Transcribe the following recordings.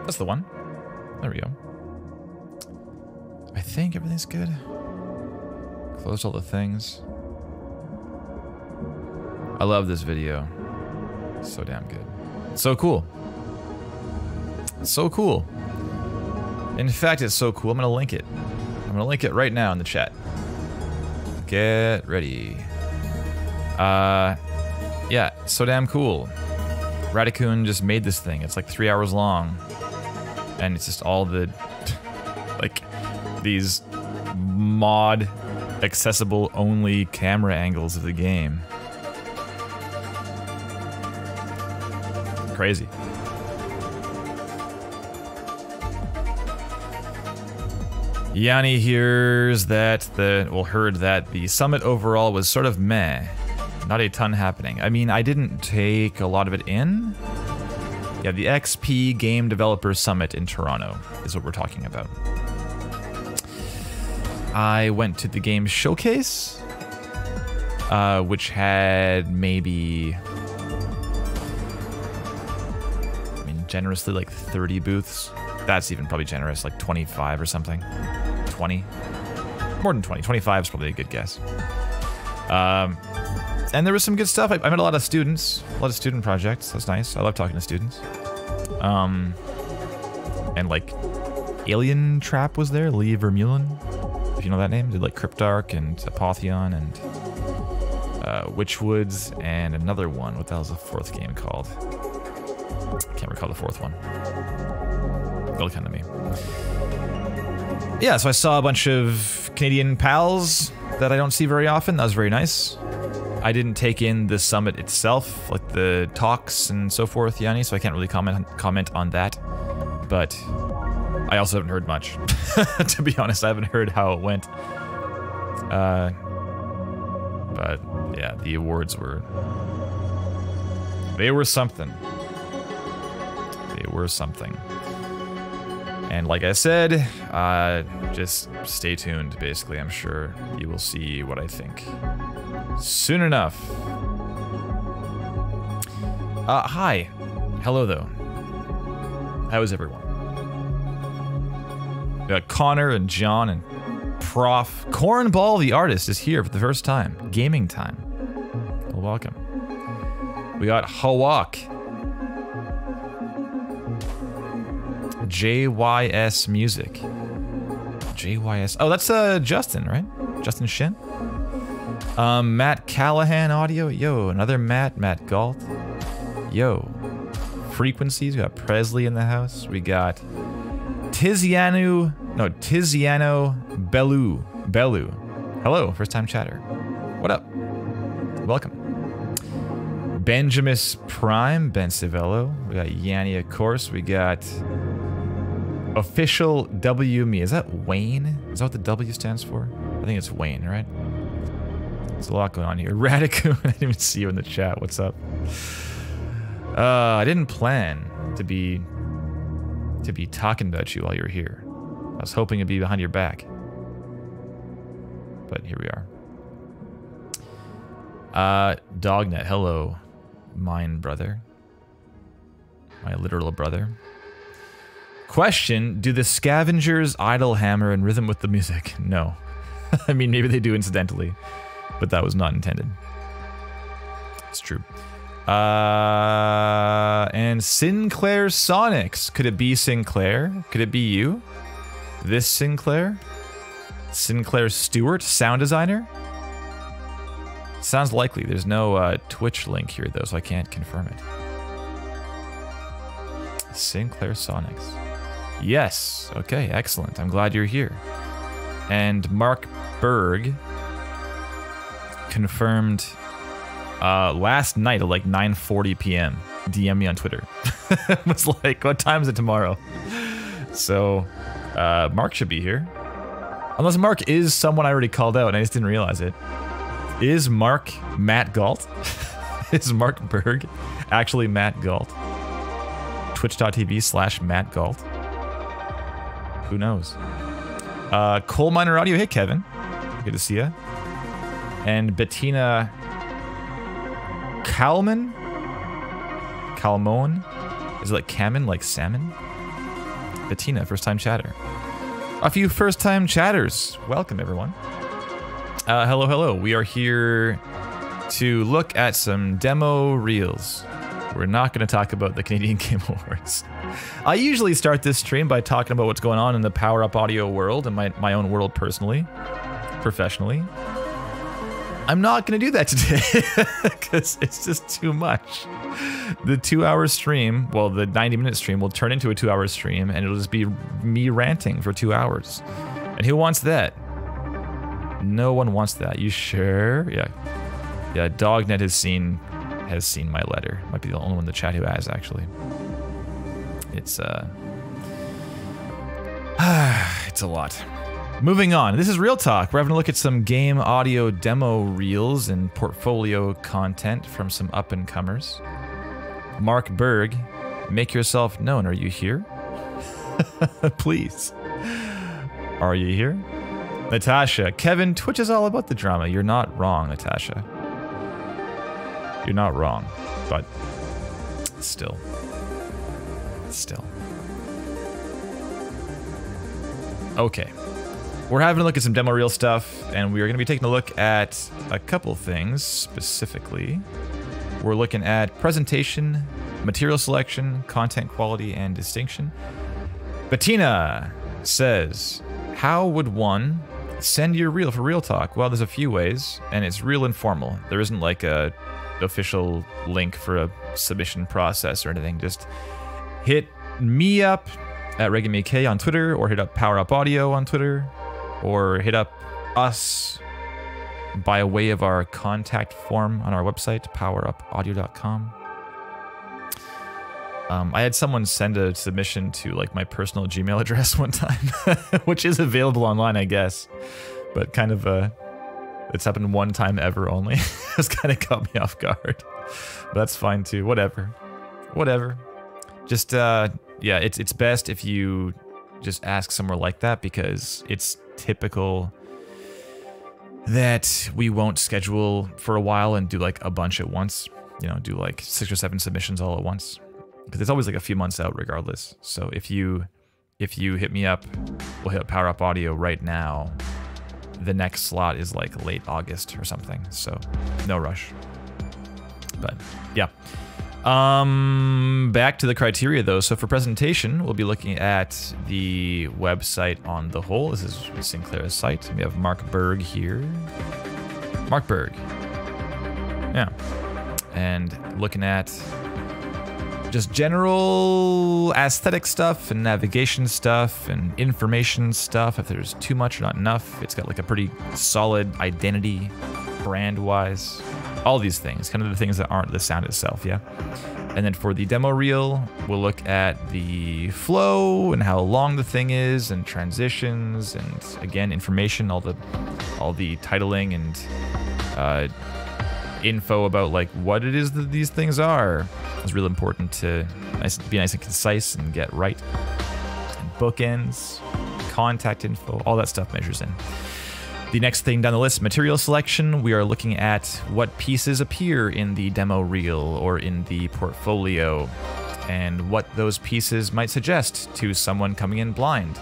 That's the one. There we go. I think everything's good. Closed all the things. I love this video. So damn good. So cool. So cool. In fact, it's so cool. I'm gonna link it. I'm gonna link it right now in the chat. Get ready. Yeah, so damn cool. Radicoon just made this thing. It's like 3 hours long. And it's just all the, like, these mod accessible only camera angles of the game. Crazy. Yanni hears that heard that the summit overall was sort of meh. Not a ton happening. I mean, I didn't take a lot of it in. Yeah, the XP Game Developer Summit in Toronto is what we're talking about. I went to the game showcase, which had maybe, I mean, generously like 30 booths. That's even probably generous, like 25 or something. 20? More than 20. 25 is probably a good guess. And there was some good stuff. I met a lot of students, a lot of student projects. That's nice. I love talking to students. And like Alien Trap was there, Lee Vermeulen, if you know that name. Did like Cryptarch and Apotheon and Witchwoods and another one. What the hell's the fourth game called? I can't recall the fourth one. It'll come to me. Yeah, so I saw a bunch of Canadian pals that I don't see very often. That was very nice. I didn't take in the summit itself, like the talks and so forth, Yanni, so I can't really comment on that. But I also haven't heard much. To be honest, I haven't heard how it went. But yeah, the awards were... They were something. They were something. And like I said, just stay tuned, basically. I'm sure you will see what I think soon enough. Hi. Hello, though. How is everyone? We got Connor and John and Prof. Cornball the artist is here for the first time. Gaming time. Well, welcome. We got Hawak. JYS Music. JYS. Oh, that's Justin, right? Justin Shin. Matt Callahan Audio. Yo, another Matt Galt. Yo. Frequencies. We got Presley in the house. We got Tiziano Bellu. Hello, first time chatter. What up? Welcome. Benjamis Prime, Ben Civello. We got Yanni, of course. We got Official W Me. Is that Wayne? Is that what the W stands for? I think it's Wayne, right? There's a lot going on here. Radicoon, I didn't even see you in the chat. What's up? I didn't plan to be talking about you while you're here. I was hoping it'd be behind your back. But here we are. Dognet, hello. Mine brother. My literal brother. Question, do the scavengers idle hammer in rhythm with the music? No. I mean, maybe they do incidentally, but that was not intended. It's true. And Sinclair Sonics. Could it be Sinclair? Could it be you? This Sinclair? Sinclair Stewart, sound designer? Sounds likely. There's no Twitch link here though, so I can't confirm it. Sinclair Sonics. Yes. Okay, excellent. I'm glad you're here. And Mark Berg confirmed last night at like 9:40 p.m. DM me on Twitter. Was like, what time is it tomorrow? So, Mark should be here. Unless Mark is someone I already called out and I just didn't realize it. Is Mark Matt Galt? Is Mark Berg actually Matt Galt? Twitch.tv/Matt Galt. Who knows? Coal Miner Audio. Hey, Kevin. Good to see you. And Bettina Kalman? Kalmon? Is it like Kamen, like salmon? Bettina, first-time chatter. A few first-time chatters. Welcome, everyone. Hello, hello. We are here to look at some demo reels. We're not going to talk about the Canadian Game Awards. I usually start this stream by talking about what's going on in the power-up audio world and my own world personally, professionally. I'm not going to do that today because it's just too much. The 2-hour stream, well, the 90-minute stream will turn into a 2-hour stream, and it'll just be me ranting for 2 hours. And who wants that? No one wants that. You sure? Yeah. Yeah, Dognet has seen my letter. Might be the only one in the chat who has, actually. It's it's a lot. Moving on, this is Real Talk. We're having a look at some game audio demo reels and portfolio content from some up-and-comers. Mark Berg, make yourself known. Are you here? Please. Are you here? Natasha, Kevin, Twitch is all about the drama. You're not wrong, Natasha. You're not wrong, but still. Okay. We're having a look at some demo reel stuff, and we are going to be taking a look at a couple things specifically. We're looking at presentation, material selection, content quality, and distinction. Bettina says, how would one send your reel for Real Talk? Well, there's a few ways, and it's real informal. There isn't like a official link for a submission process or anything. Just hit me up at ReggaeMK on Twitter, or hit up Power Up Audio on Twitter, or hit up us by way of our contact form on our website, powerupaudio.com. I had someone send a submission to like my personal Gmail address one time, which is available online, I guess, but kind of it's happened one time ever only. It's kind of caught me off guard. But that's fine too. Whatever. Just yeah, it's best if you just ask somewhere like that, because it's typical that we won't schedule for a while and do like a bunch at once. You know, do like 6 or 7 submissions all at once, because it's always like a few months out regardless. So if you hit me up, we'll hit Power Up Audio right now. The next slot is like late August or something, so no rush. But yeah. Back to the criteria though. So for presentation, we'll be looking at the website on the whole. This is Sinclair's site. We have Mark Berg here. Mark Berg. Yeah. And looking at just general aesthetic stuff and navigation stuff and information stuff. If there's too much or not enough, it's got like a pretty solid identity brand-wise. All these things, kind of the things that aren't the sound itself, yeah? And then for the demo reel, we'll look at the flow and how long the thing is, and transitions, and again, information, all the titling and info about like what it is that these things are. It's real important to be nice and concise and get right. And bookends, contact info, all that stuff measures in. The next thing down the list, material selection. We are looking at what pieces appear in the demo reel or in the portfolio, and what those pieces might suggest to someone coming in blind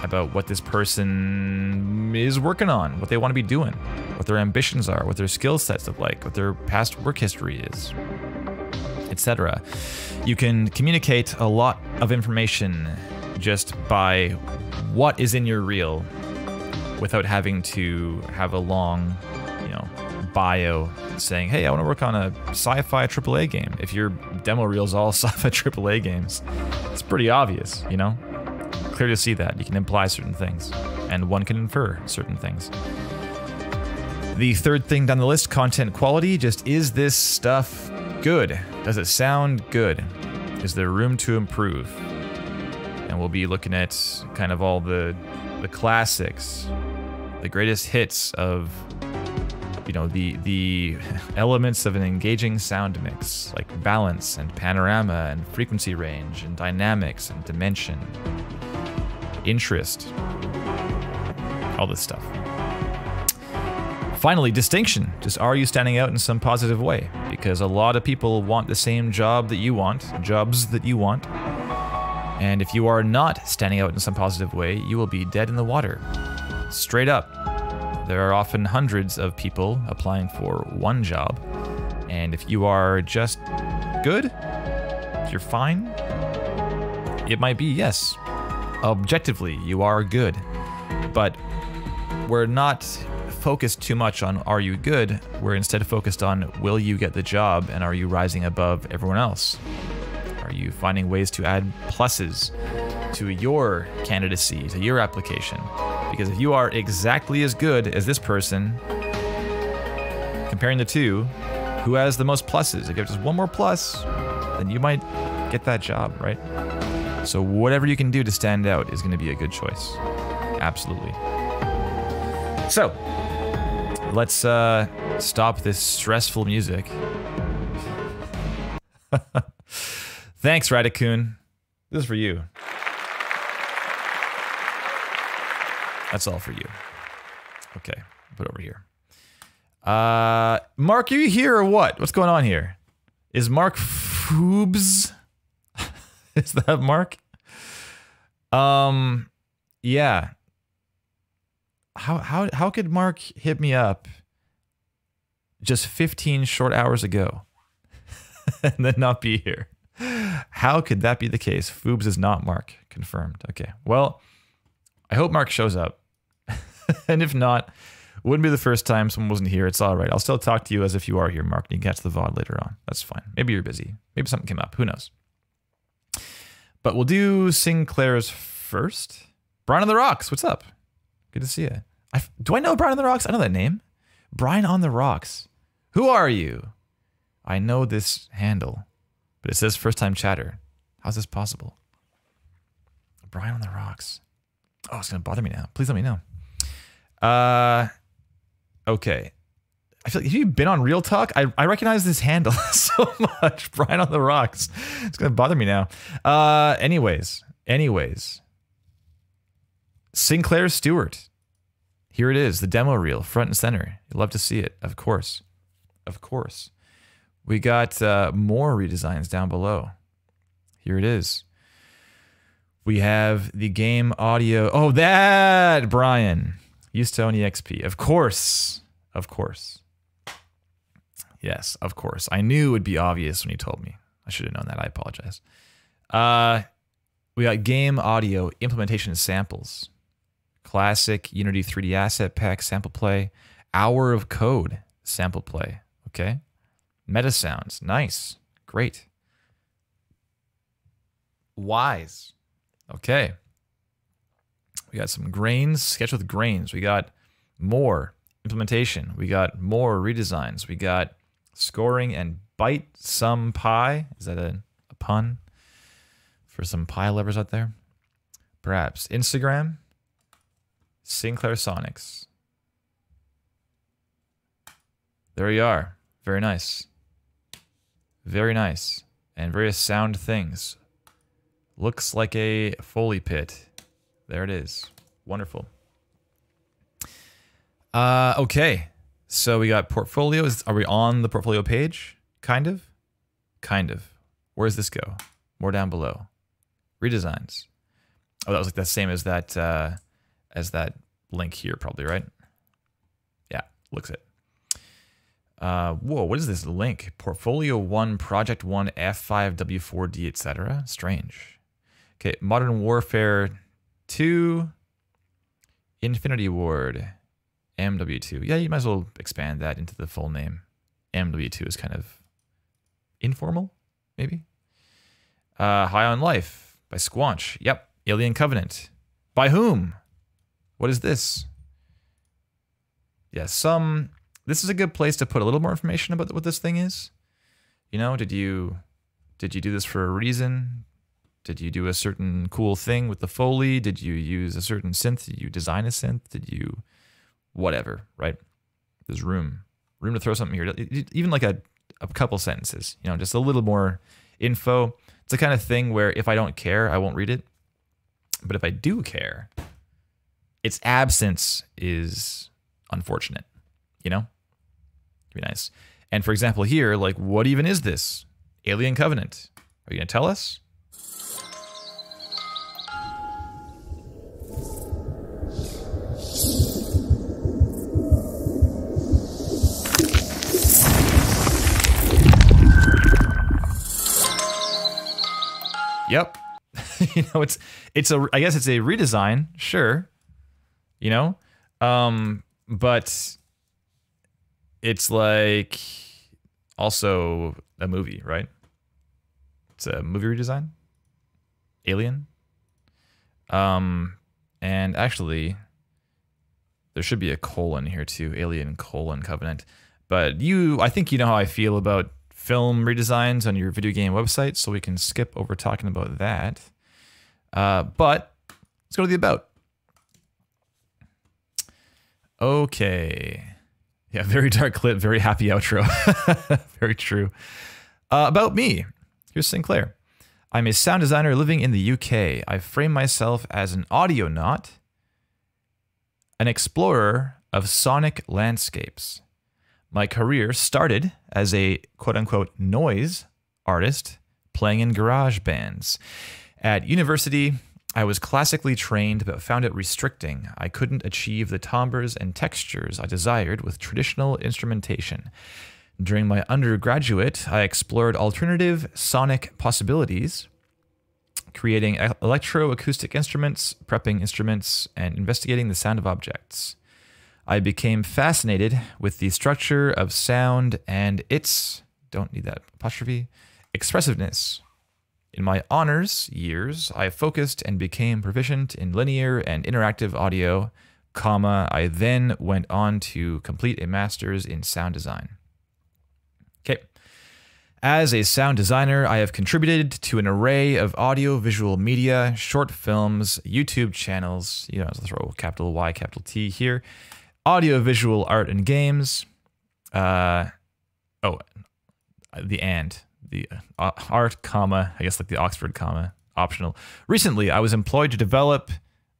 about what this person is working on, what they want to be doing, what their ambitions are, what their skill sets look like, what their past work history is, etc. You can communicate a lot of information just by what is in your reel, without having to have a long, bio saying, hey, I want to work on a sci-fi AAA game. If your demo reel's all sci-fi AAA games, it's pretty obvious, Clear to see that. You can imply certain things, and one can infer certain things. The third thing down the list, content quality. Just, is this stuff good? Does it sound good? Is there room to improve? And we'll be looking at kind of all the classics, the greatest hits of, the elements of an engaging sound mix, like balance and panorama and frequency range and dynamics and dimension, interest, all this stuff. Finally, distinction. Just, are you standing out in some positive way? Because a lot of people want the same jobs that you want, And if you are not standing out in some positive way, you will be dead in the water. Straight up. There are often hundreds of people applying for one job. And if you are just good, if you're fine, it might be yes. Objectively, you are good. But we're not focused too much on are you good, we're instead focused on will you get the job and are you rising above everyone else? Are you finding ways to add pluses to your candidacy, to your application? Because if you are exactly as good as this person, comparing the two, who has the most pluses? If you have just one more plus, then you might get that job, right? So whatever you can do to stand out is going to be a good choice. Absolutely. So, let's stop this stressful music. Thanks, Radicoon. This is for you. That's all for you. Okay, put it over here. Mark, are you here or what? What's going on here? Is Mark Foobs? Is that Mark? Yeah. How could Mark hit me up just 15 short hours ago and then not be here? How could that be the case? Foobs is not Mark. Confirmed. Okay. Well, I hope Mark shows up. And if not, wouldn't be the first time someone wasn't here. It's all right. I'll still talk to you as if you are here, Mark, and you can catch the VOD later on. That's fine. Maybe you're busy. Maybe something came up. Who knows? But we'll do Sinclair's first. Brian on the Rocks. What's up? Good to see you. Do I know Brian on the Rocks? I know that name. Brian on the Rocks. Who are you? I know this handle, but it says first time chatter. How's this possible? Brian on the Rocks. Oh, it's going to bother me now. Please let me know. Okay. I feel like, have you been on Real Talk? I recognize this handle so much. Brian on the Rocks. It's going to bother me now. Anyways. Sinclair Stewart. Here it is, the demo reel, front and center. You'd love to see it, of course. Of course. We got more redesigns down below. Here it is. We have the game audio. Oh, that, Brian. Used to own EXP. Of course. Of course. Yes, of course. I knew it would be obvious when you told me. I should have known that. I apologize. We got game audio implementation samples. Classic Unity 3D asset pack sample play. Hour of code sample play. Okay. Meta sounds. Nice. Great. Wise. Okay. We got some grains. Sketch with grains. We got more implementation. We got more redesigns. We got scoring and bite some pie. Is that a pun for some pie lovers out there? Perhaps. Instagram. Sinclair Sonics. There you are. Very nice. Very nice. And various sound things. Looks like a Foley pit. There it is. Wonderful. Okay. So we got portfolios. Are we on the portfolio page? Kind of? Kind of. Where does this go? More down below. Redesigns. Oh, that was like the same as that link here, probably, right? Yeah, looks it. Whoa, what is this link? Portfolio 1, Project 1, F5, W4D, etc. Strange. Okay, Modern Warfare 2, Infinity Ward, MW2. Yeah, you might as well expand that into the full name. MW2 is kind of informal, maybe. High on Life by Squanch. Yep. Alien Covenant. By whom? What is this? Yeah, this is a good place to put a little more information about what this thing is. You know, did you do this for a reason? Did you do a certain cool thing with the Foley? Did you use a certain synth? Did you design a synth? Did you whatever, right? There's room to throw something here. Even like a couple sentences, you know, just a little more info. It's the kind of thing where if I don't care, I won't read it. But if I do care, its absence is unfortunate, you know? It'd be nice. And for example here, like, what even is this? Alien Covenant. Are you going to tell us? Yep. You know, I guess it's a redesign, sure. You know? But it's like also a movie, right? It's a movie redesign. Alien. And actually, there should be a colon here too. Alien : Covenant. But I think you know how I feel about film redesigns on your video game website, so we can skip over talking about that. But let's go to the about. Okay. Yeah, very dark clip, very happy outro. Very true. About me. Here's Sinclair. I'm a sound designer living in the UK. I frame myself as an audionaut, an explorer of sonic landscapes. My career started as a quote-unquote noise artist playing in garage bands. At university, I was classically trained but found it restricting. I couldn't achieve the timbres and textures I desired with traditional instrumentation. During my undergraduate, I explored alternative sonic possibilities, creating electroacoustic instruments, prepping instruments, and investigating the sound of objects. I became fascinated with the structure of sound and its, don't need that apostrophe, expressiveness. In my honors years, I focused and became proficient in linear and interactive audio, I then went on to complete a master's in sound design. Okay. As a sound designer, I have contributed to an array of audio-visual media, short films, YouTube channels, you know, I'll throw capital Y, capital T here, audio-visual art and games, the art, comma, I guess like the Oxford comma, optional. Recently, I was employed to develop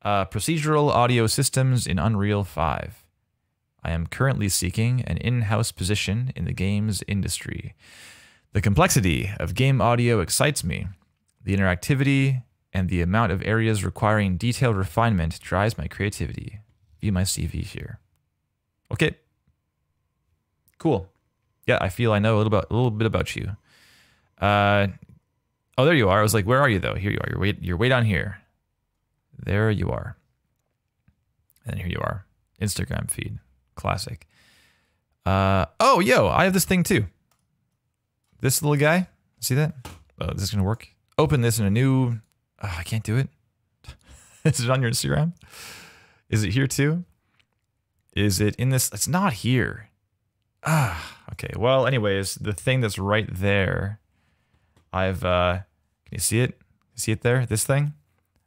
procedural audio systems in Unreal 5. I am currently seeking an in-house position in the games industry. The complexity of game audio excites me. The interactivity and the amount of areas requiring detailed refinement drives my creativity. View my CV here. Okay. Cool. Yeah, I feel I know a little bit about you. Oh, there you are. I was like, where are you though? Here you are. You're way down here. There you are. And here you are. Instagram feed. Classic. Oh, yo, I have this thing too. This little guy. See that? Oh, is this gonna work? Open this in a new. Oh, I can't do it. Is it on your Instagram? Is it here too? Is it in this? It's not here. Okay. Well, anyways, the thing that's right there, I've, can you see it? See it there? This thing?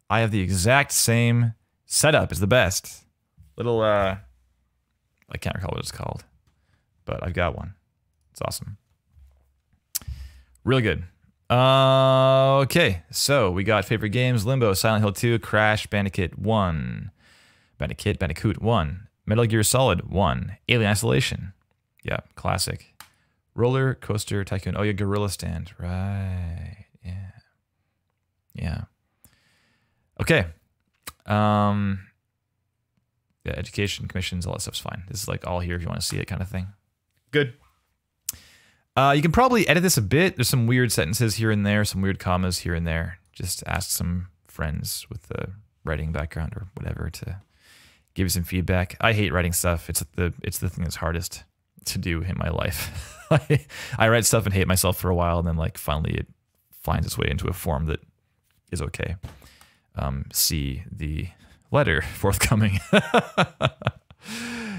I have the exact same setup. It's the best. Little, I can't recall what it's called, but I've got one. It's awesome. Really good. Okay. So we got favorite games: Limbo, Silent Hill 2, Crash Bandicoot 1, Bandicoot 1, Metal Gear Solid 1, Alien Isolation. Yeah, classic. Roller Coaster Tycoon. Oh, yeah, Gorilla Stand. Right. Yeah. Yeah. Okay. Yeah, education, commissions, all that stuff's fine. This is like all here if you want to see it kind of thing. Good. You can probably edit this a bit. There's some weird sentences here and there, some weird commas here and there. Just ask some friends with a writing background or whatever to give you some feedback. I hate writing stuff. It's the thing that's hardest to do in my life. I write stuff and hate myself for a while, and then like finally it finds its way into a form that is okay. See the letter forthcoming.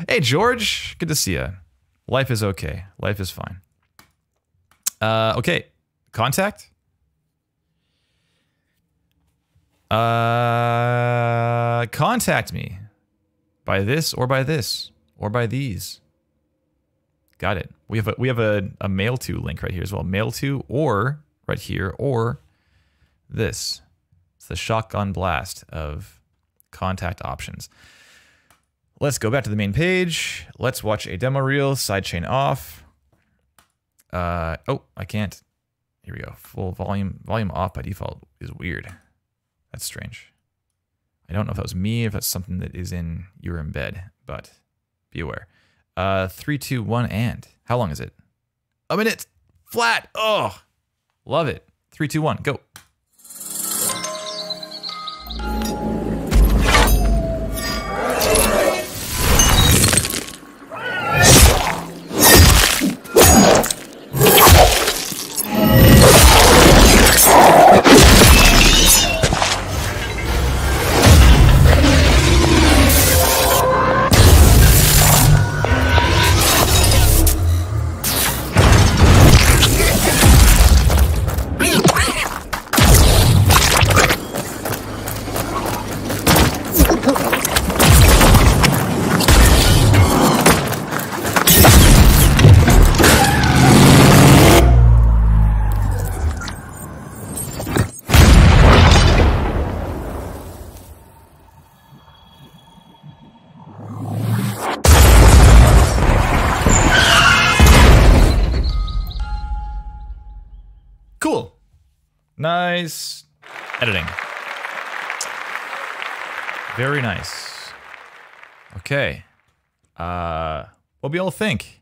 Hey George, good to see you. Life is okay. Life is fine. Okay, contact. Contact me by this or by this or by these. Got it. We have a mail to link right here as well. Mail to, or right here, or this. It's the shotgun blast of contact options. Let's go back to the main page. Let's watch a demo reel. Sidechain off. Oh, I can't. Here we go. Full volume. Volume off by default is weird. That's strange. I don't know if that was me, if that's something that is in your embed, but be aware. 3, 2, 1, and. How long is it? A minute. Flat. Oh, love it. 3, 2, 1, go. Nice editing. Very nice. Okay. What do we all think?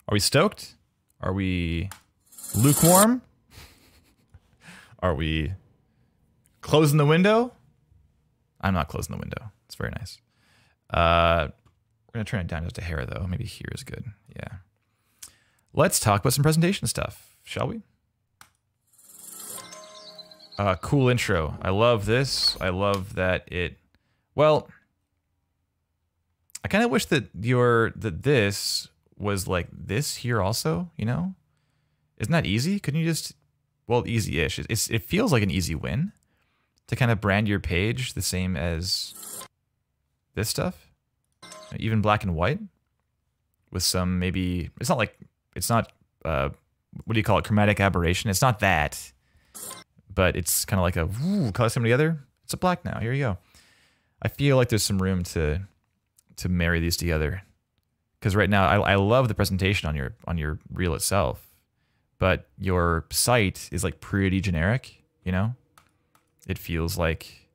Are we stoked? Are we lukewarm? Are we closing the window? I'm not closing the window. It's very nice. We're going to turn it down just a hair, though. Maybe here is good. Yeah. Let's talk about some presentation stuff, shall we? Cool intro. I love this. I love that it... Well, I kind of wish that this was like this here also, you know? Isn't that easy? Couldn't you just... Well, easy-ish. It feels like an easy win to kind of brand your page the same as this stuff. Even black and white with some maybe... It's not like... It's not... what do you call it? Chromatic aberration. It's not that. But it's kind of like a... Woo, color them together. It's a black now. Here you go. I feel like there's some room to marry these together. Because right now, I love the presentation on your reel itself. But your site is like pretty generic, you know? It feels like,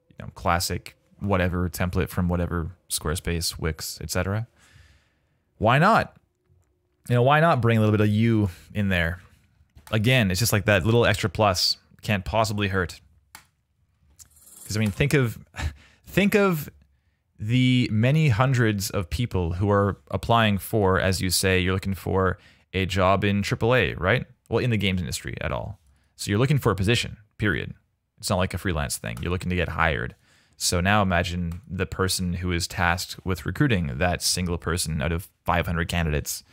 you know, classic whatever template from whatever Squarespace, Wix, etc. Why not? You know, why not bring a little bit of you in there? Again, it's just like that little extra plus. Can't possibly hurt. Because I mean, think of the many hundreds of people who are applying for, as you say, you're looking for a job in AAA, right? Well, in the games industry at all. So you're looking for a position, period. It's not like a freelance thing. You're looking to get hired. So now imagine the person who is tasked with recruiting that single person out of 500 candidates.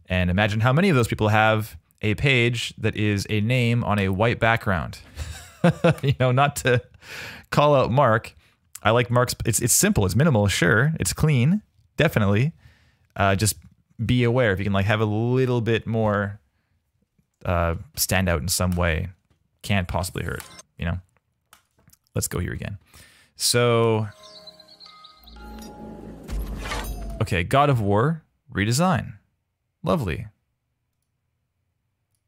And imagine how many of those people have a page that is a name on a white background. You know, not to call out Mark. I like Mark's, it's simple, it's minimal, sure. It's clean, definitely. Just be aware if you can like have a little bit more stand out in some way. Can't possibly hurt, you know? Let's go here again. So, okay, God of War redesign. Lovely.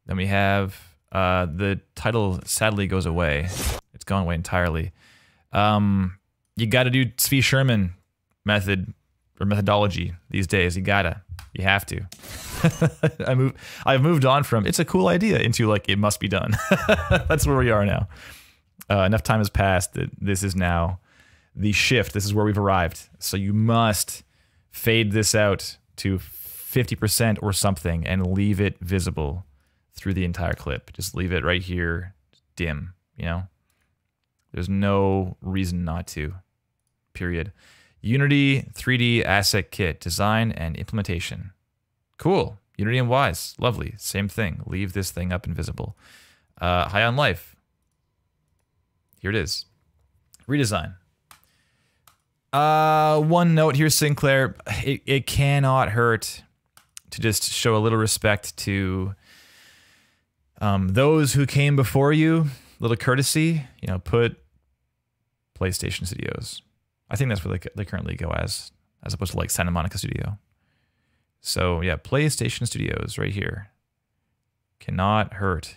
Then we have the title sadly goes away. It's gone away entirely. You got to do Zvi Sherman method or methodology these days. You have to. I've moved on from it's a cool idea into like it must be done. That's where we are now. Enough time has passed that this is now the shift. This is where we've arrived. So you must fade this out to 50% or something and leave it visible through the entire clip. Just leave it right here, dim, you know? There's no reason not to, period. Unity 3D asset kit, design and implementation. Cool, Unity and Wise, lovely, same thing. Leave this thing up and visible. High on Life. Here it is. Redesign. One note here, Sinclair. It cannot hurt to just show a little respect to those who came before you. Little courtesy, you know, put PlayStation Studios. I think that's what they currently go as opposed to like Santa Monica Studio. So yeah, PlayStation Studios right here. Cannot hurt.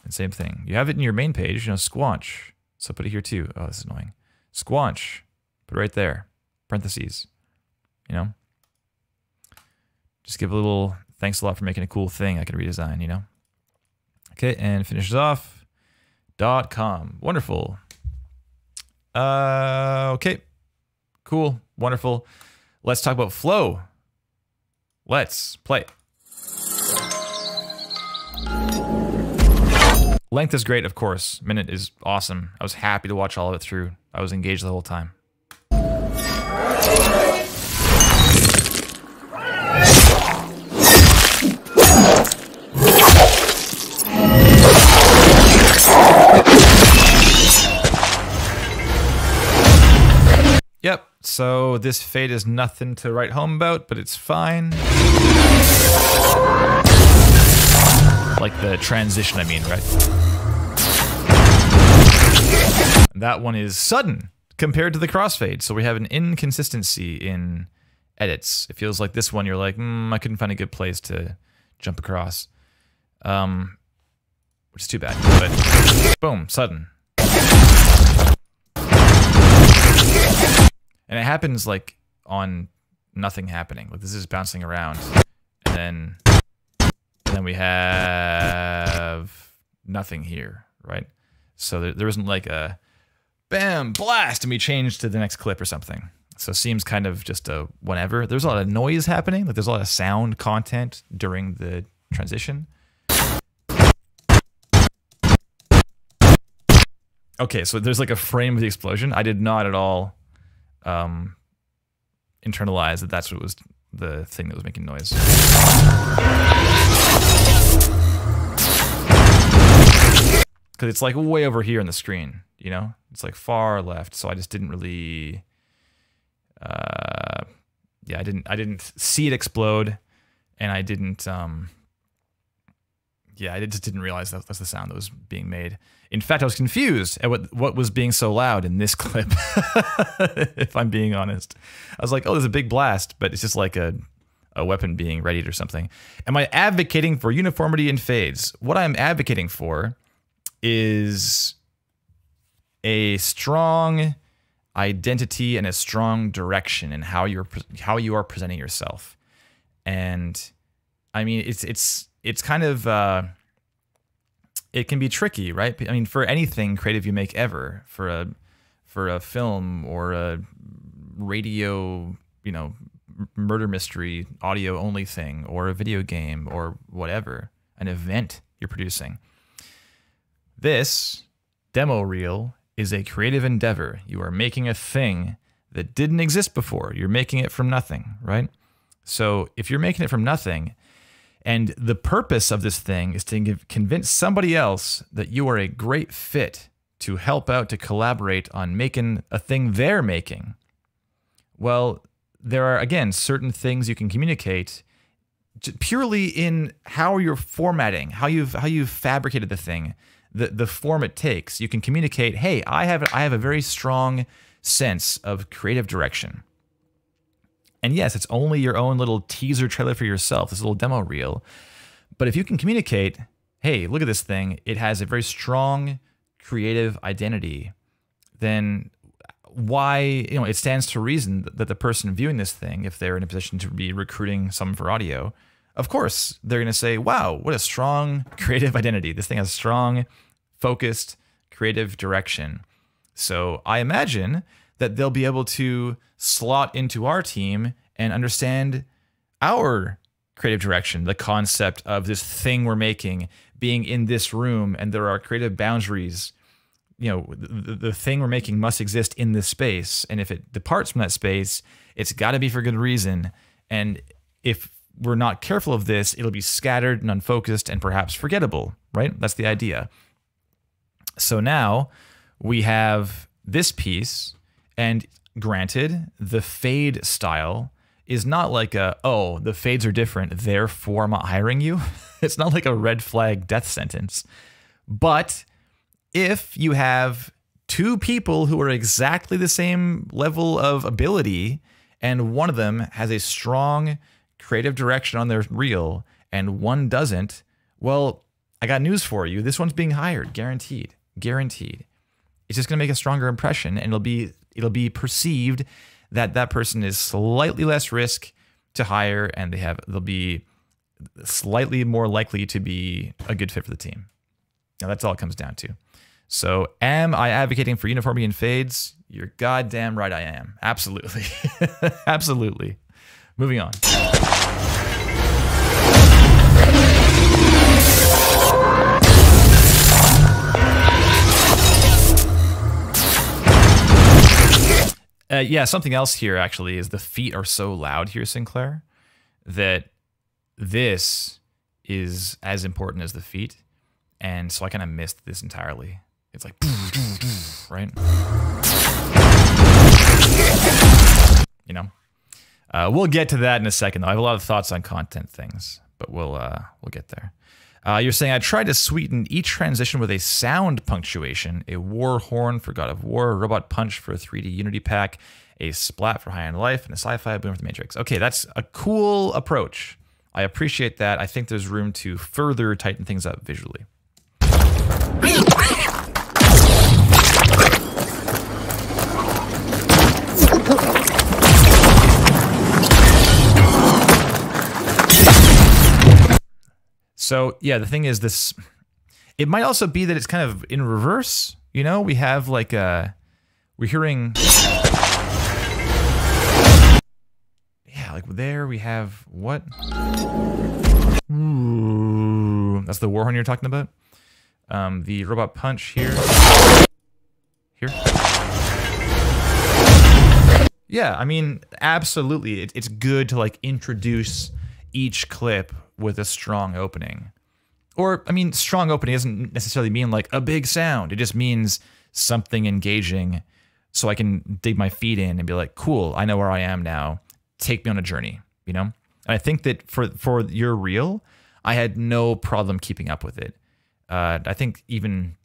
And same thing. You have it in your main page, you know, squanch. So put it here too. Oh, this is annoying. Squanch. Put it right there. Parentheses. You know? Just give a little thanks a lot for making a cool thing I can redesign, you know? Okay, and finishes off. .com. Wonderful. Okay. Cool. Wonderful. Let's talk about flow. Let's play. Length is great, of course. Minute is awesome. I was happy to watch all of it through. I was engaged the whole time. Yep, so this fade is nothing to write home about, but it's fine. Like the transition, I mean, right? That one is sudden compared to the crossfade, so we have an inconsistency in edits. It feels like this one, you're like, I couldn't find a good place to jump across. which is too bad. But boom, sudden. And it happens like on nothing happening. Like this is bouncing around, and then we have nothing here, right? So there isn't like a bam, blast, and we change to the next clip or something. So it seems kind of just a whenever. There's a lot of noise happening. Like there's a lot of sound content during the transition. Okay, so there's like a frame of the explosion. I did not at all internalize that that's what was the thing that was making noise. Because it's like way over here on the screen, you know? It's like far left, so I just didn't really... yeah, I didn't see it explode, and I didn't... yeah, I just didn't realize that's the sound that was being made. In fact, I was confused at what was being so loud in this clip, if I'm being honest. I was like, oh, there's a big blast, but it's just like a weapon being readied or something. Am I advocating for uniformity in fades? What I'm advocating for is a strong identity and a strong direction in how you are presenting yourself. And I mean, it's kind of it can be tricky, right? I mean, for anything creative you make ever, for a film or a radio, you know, murder mystery audio only thing, or a video game, or whatever, an event you're producing. This demo reel is a creative endeavor. You are making a thing that didn't exist before. You're making it from nothing, right? So if you're making it from nothing, and the purpose of this thing is to convince somebody else that you are a great fit to help out, to collaborate on making a thing they're making, well, there are, again, certain things you can communicate purely in how you're formatting, how you've fabricated the thing, the form it takes. You can communicate, hey, I have a very strong sense of creative direction. And yes, it's only your own little teaser trailer for yourself, this little demo reel. But if you can communicate, hey, look at this thing, it has a very strong creative identity, then why, you know, it stands to reason that the person viewing this thing, if they're in a position to be recruiting someone for audio, of course, they're going to say, wow, what a strong creative identity. This thing has strong, focused, creative direction. So I imagine that they'll be able to slot into our team and understand our creative direction, the concept of this thing we're making being in this room, and there are creative boundaries. You know, the thing we're making must exist in this space, and if it departs from that space, it's got to be for good reason. And if we're not careful of this, it'll be scattered and unfocused and perhaps forgettable, right? That's the idea. So now we have this piece, and granted, the fade style is not like oh, the fades are different, therefore I'm not hiring you. It's not like a red flag death sentence. But if you have two people who are exactly the same level of ability, and one of them has a strong creative direction on their reel and one doesn't, well, I got news for you. This one's being hired, guaranteed, guaranteed. It's just going to make a stronger impression, and it'll be perceived that that person is slightly less risk to hire, and they'll be slightly more likely to be a good fit for the team. Now that's all it comes down to. So am I advocating for uniformity in fades? You're goddamn right I am. Absolutely. Absolutely. Moving on. Yeah, something else here actually is the feet are so loud here, Sinclair, that this is as important as the feet. And so I kind of missed this entirely. It's like, right? You know? We'll get to that in a second, though. I have a lot of thoughts on content things, but we'll get there. You're saying, I tried to sweeten each transition with a sound punctuation, a war horn for God of War, a robot punch for a 3D Unity pack, a splat for High End Life, and a sci-fi boom for the Matrix. Okay, that's a cool approach. I appreciate that. I think there's room to further tighten things up visually. So yeah, the thing is this, it might also be that it's kind of in reverse. You know, we have like we're hearing, yeah, like there we have what? Ooh, that's the warhorn you're talking about. The robot punch here. Here. Yeah, I mean, absolutely. It's good to like introduce each clip with a strong opening. Or, I mean, strong opening doesn't necessarily mean like a big sound. It just means something engaging so I can dig my feet in and be like, cool, I know where I am now. Take me on a journey, you know? And I think that for your reel, I had no problem keeping up with it. I think even,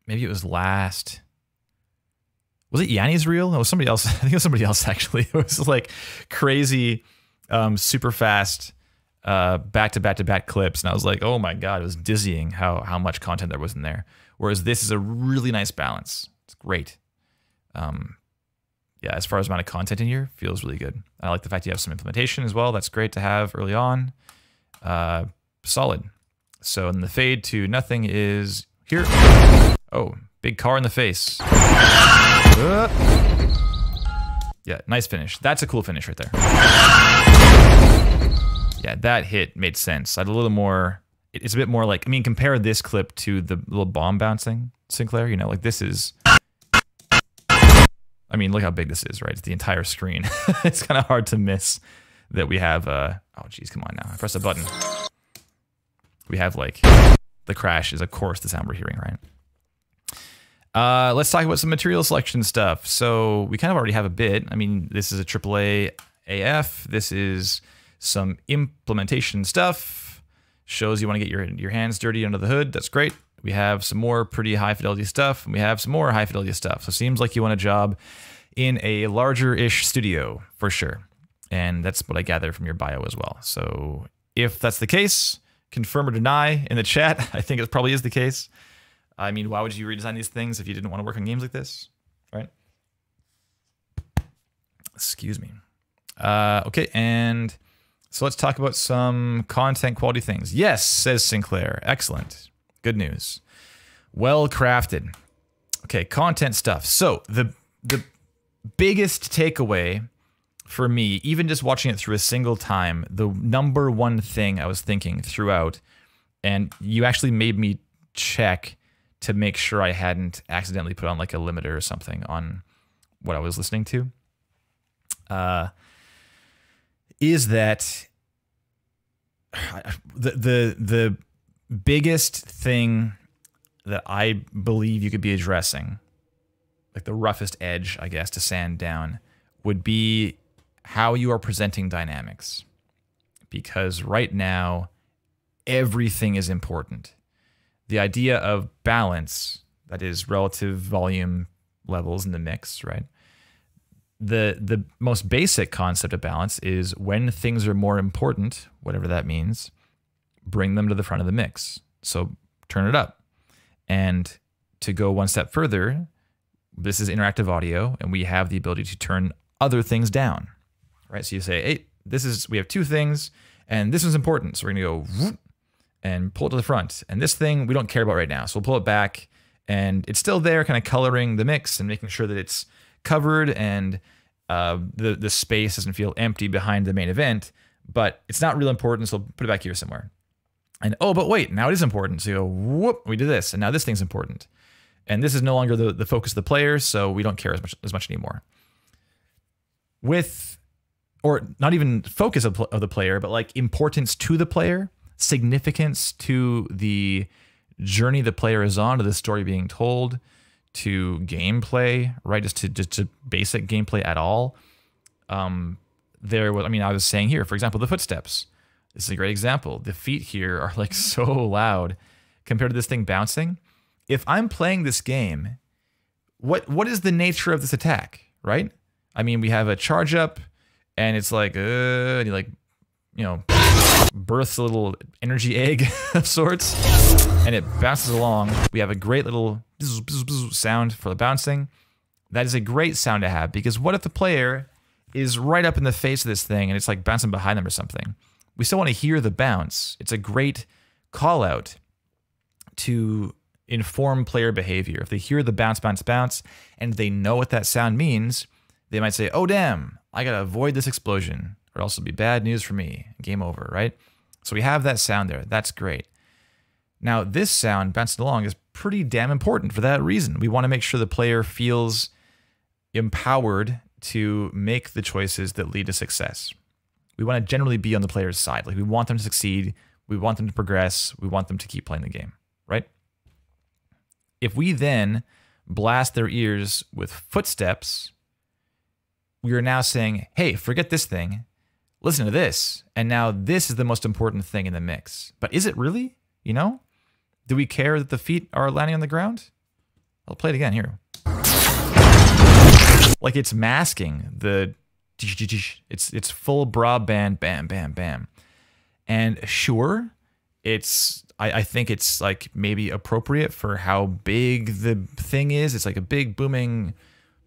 maybe it was last, was it Yanni's reel? No, it was somebody else. I think it was somebody else actually. It was like crazy, super fast, back-to-back clips, and I was like, oh my god, it was dizzying how much content there was in there. Whereas this is a really nice balance. It's great. Yeah, as far as amount of content in here, feels really good. I like the fact you have some implementation as well. That's great to have early on. Solid. So in the fade to nothing is here. Oh, big car in the face. Yeah, nice finish. That's a cool finish right there. Yeah, that hit made sense. I had a little more, it's a bit more like, I mean, compare this clip to the little bomb bouncing Sinclair, you know, like this is, I mean, look how big this is, right? It's the entire screen. It's kind of hard to miss that we have, oh geez, come on now. I press a button. We have like, the crash is of course the sound we're hearing, right? Let's talk about some material selection stuff. So we kind of already have a bit. I mean, this is a AAA AF. This is some implementation stuff. Shows you want to get your hands dirty under the hood. That's great. We have some more pretty high fidelity stuff, and we have some more high fidelity stuff. So it seems like you want a job in a larger-ish studio for sure. And that's what I gather from your bio as well. So if that's the case, confirm or deny in the chat. I think it probably is the case. I mean, why would you redesign these things if you didn't want to work on games like this, right? Excuse me. Okay, and so let's talk about some content quality things. Yes, says Sinclair. Excellent. Good news. Well crafted. Okay, content stuff. So the biggest takeaway for me, even just watching it through a single time, the number one thing I was thinking throughout, and you actually made me check to make sure I hadn't accidentally put on like a limiter or something on what I was listening to, is that the biggest thing that I believe you could be addressing, like the roughest edge, I guess, to sand down, would be how you are presenting dynamics. Because right now, everything is important. The idea of balance, that is relative volume levels in the mix, right? The most basic concept of balance is when things are more important, whatever that means, bring them to the front of the mix. So turn it up. And to go one step further, this is interactive audio, and we have the ability to turn other things down, right? So you say, hey, we have two things, and this is important. So we're gonna go whoop, and pull it to the front. And this thing we don't care about right now. So we'll pull it back, and it's still there, kind of coloring the mix and making sure that it's covered and the space doesn't feel empty behind the main event, but it's not real important, so we'll put it back here somewhere. And oh, but wait, now it is important. So you go, whoop, we do this, and now this thing's important. And this is no longer the focus of the player, so we don't care as much anymore. Or not even focus of the player, but like importance to the player, significance to the journey the player is on, to the story being told, to gameplay, right? Just to basic gameplay at all. I was saying here, for example, the footsteps. This is a great example. The feet here are like so loud compared to this thing bouncing. If I'm playing this game, what is the nature of this attack, right? I mean, we have a charge up, and it's like, and you like, you know, births a little energy egg of sorts, and it bounces along. We have a great little sound for the bouncing. That is a great sound to have, because what if the player is right up in the face of this thing and it's like bouncing behind them or something? We still want to hear the bounce. It's a great call out to inform player behavior. If they hear the bounce, bounce, bounce, and they know what that sound means, they might say, oh damn, I gotta avoid this explosion, or else it'll be bad news for me. Game over, right? So we have that sound there. That's great. Now, this sound bouncing along is pretty damn important for that reason. We want to make sure the player feels empowered to make the choices that lead to success. We want to generally be on the player's side. Like, we want them to succeed. We want them to progress. We want them to keep playing the game, right? If we then blast their ears with footsteps, we are now saying, hey, forget this thing. Listen to this. And now this is the most important thing in the mix. But is it really? You know? Do we care that the feet are landing on the ground? I'll play it again here. Like, it's masking the... It's full broadband, bam, bam, bam. And sure, I think it's like maybe appropriate for how big the thing is. It's like a big booming,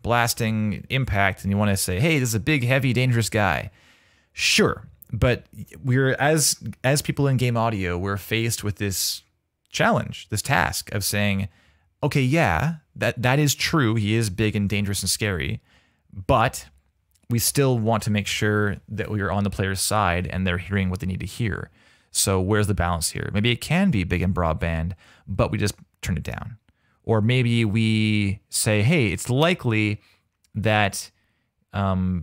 blasting impact, and you want to say, hey, this is a big, heavy, dangerous guy. Sure, but we're as people in game audio, we're faced with this challenge, this task of saying, okay, yeah, that is true. He is big and dangerous and scary, but we still want to make sure that we are on the player's side and they're hearing what they need to hear. So where's the balance here? Maybe it can be big and broadband, but we just turn it down. Or maybe we say, hey, it's likely that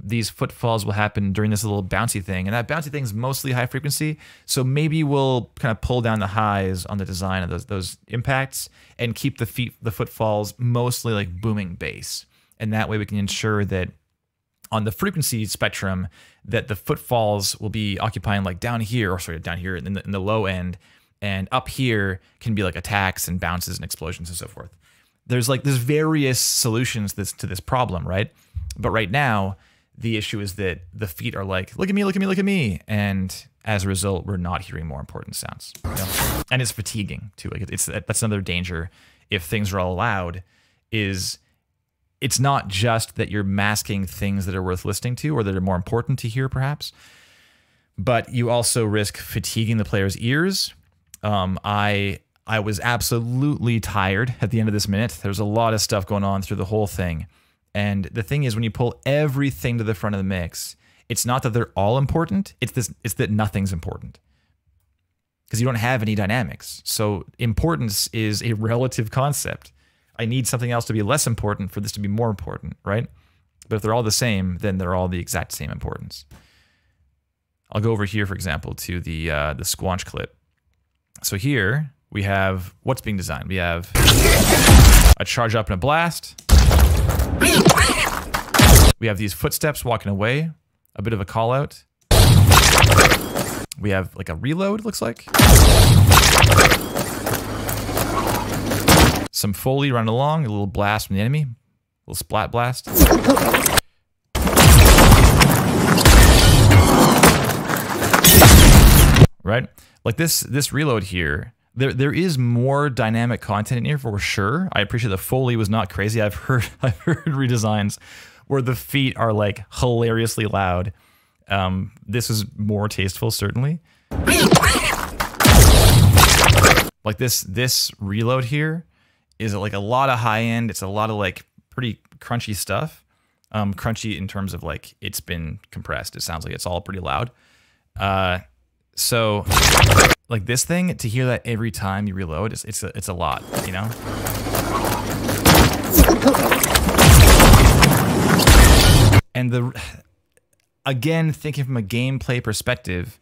these footfalls will happen during this little bouncy thing, and that bouncy thing is mostly high frequency, so maybe we'll kind of pull down the highs on the design of those impacts and keep the footfalls mostly like booming bass. And that way we can ensure that on the frequency spectrum that the footfalls will be occupying like down here, or sorry, down here in the low end, and up here can be like attacks and bounces and explosions and so forth. There's various solutions to this problem, right? But right now, the issue is that the feet are like, look at me, look at me, look at me. And as a result, we're not hearing more important sounds. You know? And it's fatiguing too. Like that's another danger if things are all loud, is it's not just that you're masking things that are worth listening to or that are more important to hear perhaps, but you also risk fatiguing the player's ears. I was absolutely tired at the end of this minute. There's a lot of stuff going on through the whole thing. And the thing is, when you pull everything to the front of the mix, it's not that they're all important, it's that nothing's important. Because you don't have any dynamics. So importance is a relative concept. I need something else to be less important for this to be more important, right? But if they're all the same, then they're all the exact same importance. I'll go over here, for example, to the squanch clip. So here we have what's being designed. We have a charge up and a blast. We have these footsteps walking away, a bit of a call out. We have like a reload, it looks like. Some Foley running along, a little blast from the enemy, a little splat blast. Right? Like this reload here, there is more dynamic content in here for sure. I appreciate the Foley was not crazy. I've heard redesigns where the feet are like hilariously loud. This is more tasteful, certainly. Like this reload here is like a lot of high end. It's a lot of like pretty crunchy stuff. Crunchy in terms of like it's been compressed. It sounds like it's all pretty loud. So like this thing, to hear that every time you reload, it's a lot, you know? And again, thinking from a gameplay perspective,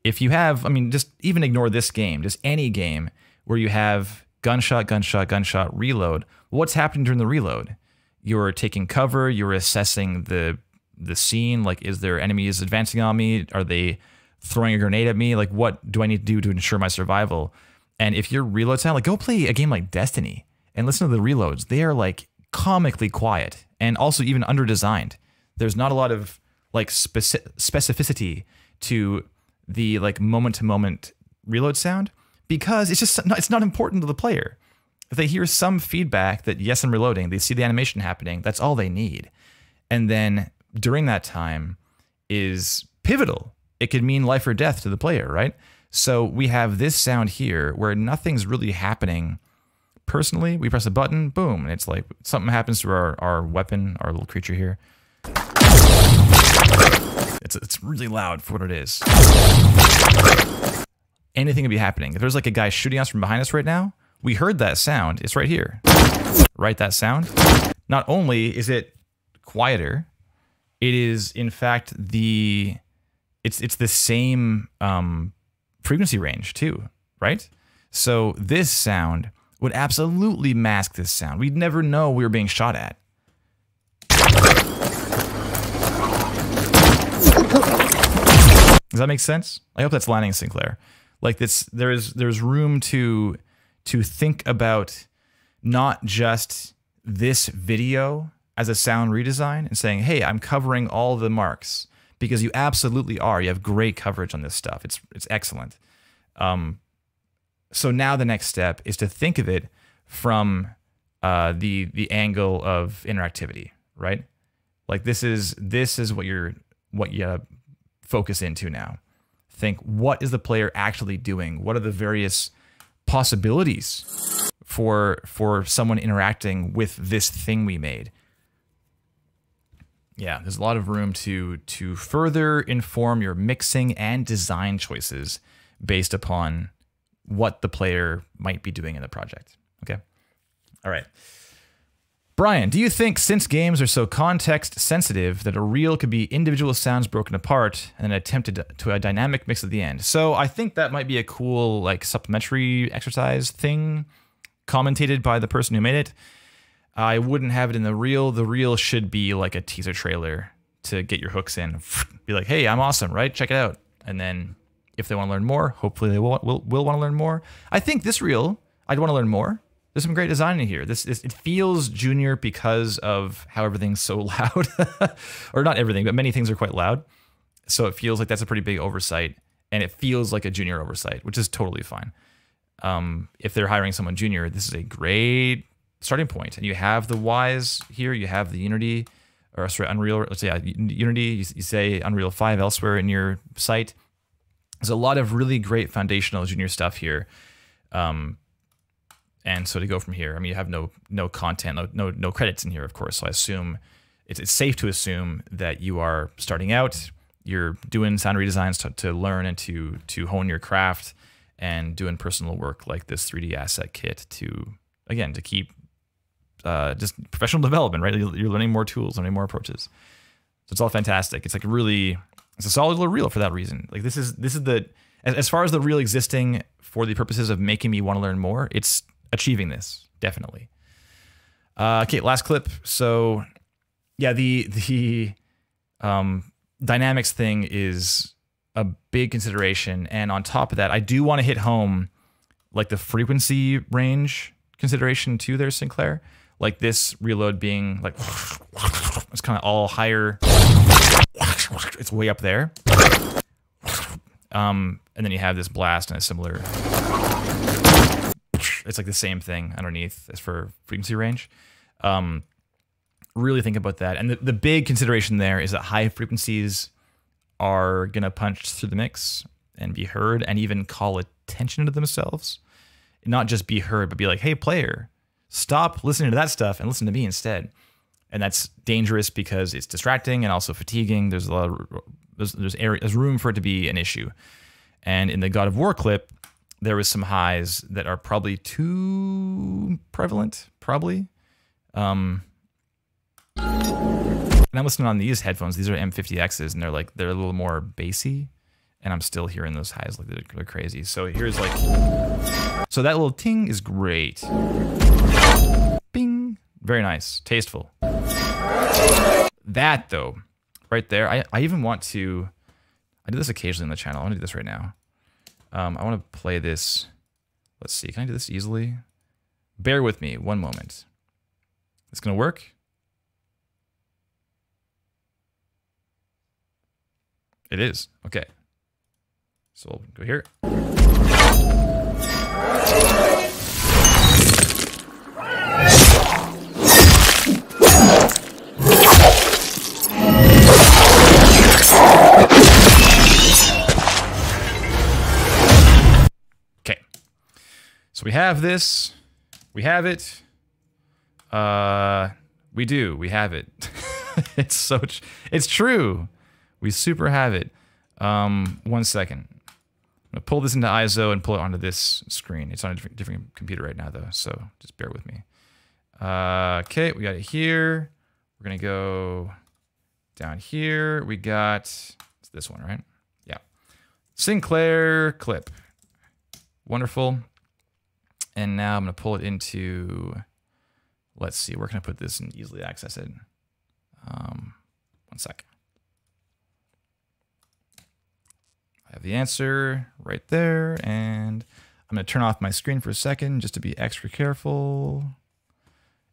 if you have, I mean, just even ignore this game, just any game where you have gunshot, gunshot, gunshot, reload, what's happening during the reload? You're taking cover, you're assessing the scene, like is there enemies advancing on me? Are they throwing a grenade at me? Like what do I need to do to ensure my survival? And if your reload sound, like go play a game like Destiny and listen to the reloads. They are like comically quiet and also even under-designed. There's not a lot of like specificity to the like moment-to-moment reload sound because it's not important to the player. If they hear some feedback that yes, I'm reloading, they see the animation happening, that's all they need. And then during that time is pivotal. It could mean life or death to the player, right? So we have this sound here where nothing's really happening personally. We press a button, boom, and it's like something happens to our weapon, our little creature here. It's really loud for what it is. Anything could be happening. If there's like a guy shooting us from behind us right now, we heard that sound. It's right here. Right, that sound. Not only is it quieter, it is in fact it's the same frequency range too, right? So this sound would absolutely mask this sound. We'd never know we were being shot at. Does that make sense? I hope that's landing, Sinclair. Like this, there's room to think about not just this video as a sound redesign and saying, hey, I'm covering all the marks, because you absolutely are. You have great coverage on this stuff. It's excellent. So now the next step is to think of it from the angle of interactivity, right? Like this is what you focus into now. Think, what is the player actually doing? What are the various possibilities for someone interacting with this thing we made? Yeah, there's a lot of room to further inform your mixing and design choices based upon what the player might be doing in the project. Okay? All right. Brian, do you think since games are so context sensitive that a reel could be individual sounds broken apart and then attempted to a dynamic mix at the end? So I think that might be a cool like supplementary exercise thing commentated by the person who made it. I wouldn't have it in the reel. The reel should be like a teaser trailer to get your hooks in. Be like, hey, I'm awesome, right? Check it out. And then if they want to learn more, hopefully they will want to learn more. I think this reel, I'd want to learn more. There's some great design in here. It feels junior because of how everything's so loud. Or not everything, but many things are quite loud. So it feels like that's a pretty big oversight. And it feels like a junior oversight, which is totally fine. If they're hiring someone junior, this is a great starting point. And you have the Wise here, you have the Unity, or sorry, Unreal, let's say Unity, you say Unreal 5 elsewhere in your site. There's a lot of really great foundational junior stuff here. And so to go from here, I mean, you have no content, no credits in here, of course. So I assume it's safe to assume that you are starting out, you're doing sound redesigns to learn and to hone your craft, and doing personal work like this 3D asset kit to keep just professional development, right? You're learning more tools, learning more approaches. So it's all fantastic. It's like it's a solid little reel for that reason. Like this is the, as far as the reel existing for the purposes of making me want to learn more, it's achieving this, definitely. Okay, last clip. So yeah, the dynamics thing is a big consideration. And on top of that, I do want to hit home like the frequency range consideration too there, Sinclair. Like this reload being like, it's kind of all higher. It's way up there. And then you have this blast and a similar, it's like the same thing underneath as for frequency range. Really think about that. And the big consideration there is that high frequencies are going to punch through the mix and be heard and even call attention to themselves. Not just be heard, but be like, hey, player, stop listening to that stuff and listen to me instead. And that's dangerous because it's distracting and also fatiguing. There's a lot of, there's room for it to be an issue. And in the God of War clip, there was some highs that are probably too prevalent, probably. And I'm listening on these headphones. These are M50Xs, and they're a little more bassy. And I'm still hearing those highs like they're crazy. So here's like, so that little ting is great. Bing, very nice, tasteful. That though, right there, I even want to, I do this occasionally on the channel. I want to do this right now. I want to play this. Let's see, can I do this easily? Bear with me one moment. It's gonna work. It is, okay. So we'll go here. Okay. So we have this. We have it. We do. We have it. It's true. We super have it. 1 second. I'm gonna pull this into ISO and pull it onto this screen. It's on a different computer right now though, so just bear with me. Okay, we got it here. We're gonna go down here. We got, it's this one, right? Yeah. Sinclair clip. Wonderful. And now I'm gonna pull it into, let's see, where can I put this and easily access it? 1 sec. I have the answer right there, and I'm going to turn off my screen for a second just to be extra careful.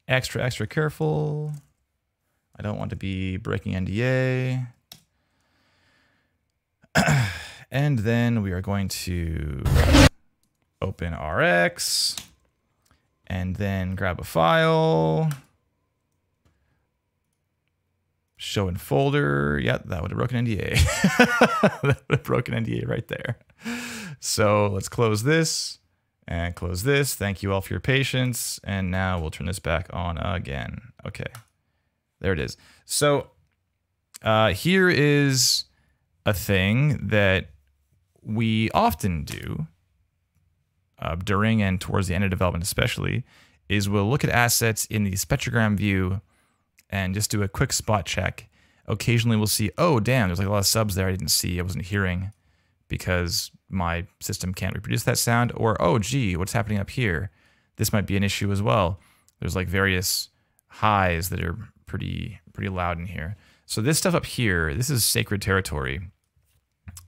Extra careful. I don't want to be breaking NDA. And then we are going to open RX, and then grab a file. Show in folder. Yep, that would have broken NDA. That would have broken NDA right there. So let's close this and close this. Thank you all for your patience. And now we'll turn this back on again. Okay, there it is. So here is a thing that we often do during and towards the end of development especially, is we'll look at assets in the spectrogram view and just do a quick spot check. Occasionally we'll see, oh damn, there's like a lot of subs there I didn't see, I wasn't hearing because my system can't reproduce that sound, or oh gee, what's happening up here? This might be an issue as well. There's like various highs that are pretty loud in here. So this stuff up here, this is sacred territory.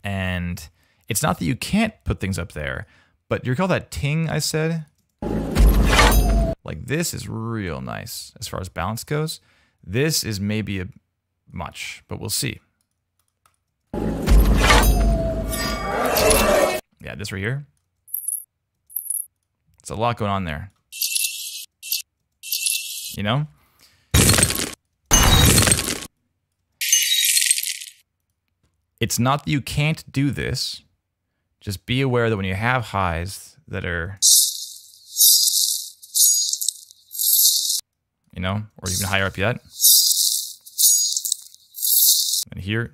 And it's not that you can't put things up there, but you recall that ting I said? Like this is real nice as far as balance goes. This is maybe a much, but we'll see. Yeah, this right here. It's a lot going on there. You know? It's not that you can't do this. Just be aware that when you have highs that are, you know, or even higher up yet. And here,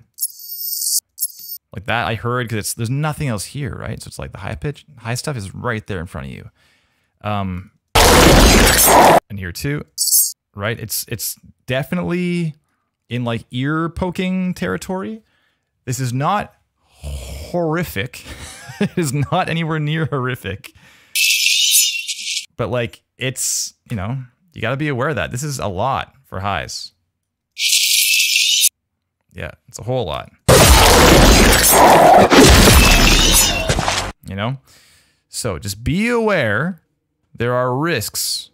like that, I heard because there's nothing else here, right? So it's like the high stuff is right there in front of you. And here too, right? It's definitely in like ear poking territory. This is not horrific. It is not anywhere near horrific. But like it's, you know, you got to be aware of that. This is a lot for highs. Yeah, it's a whole lot. You know? So just be aware there are risks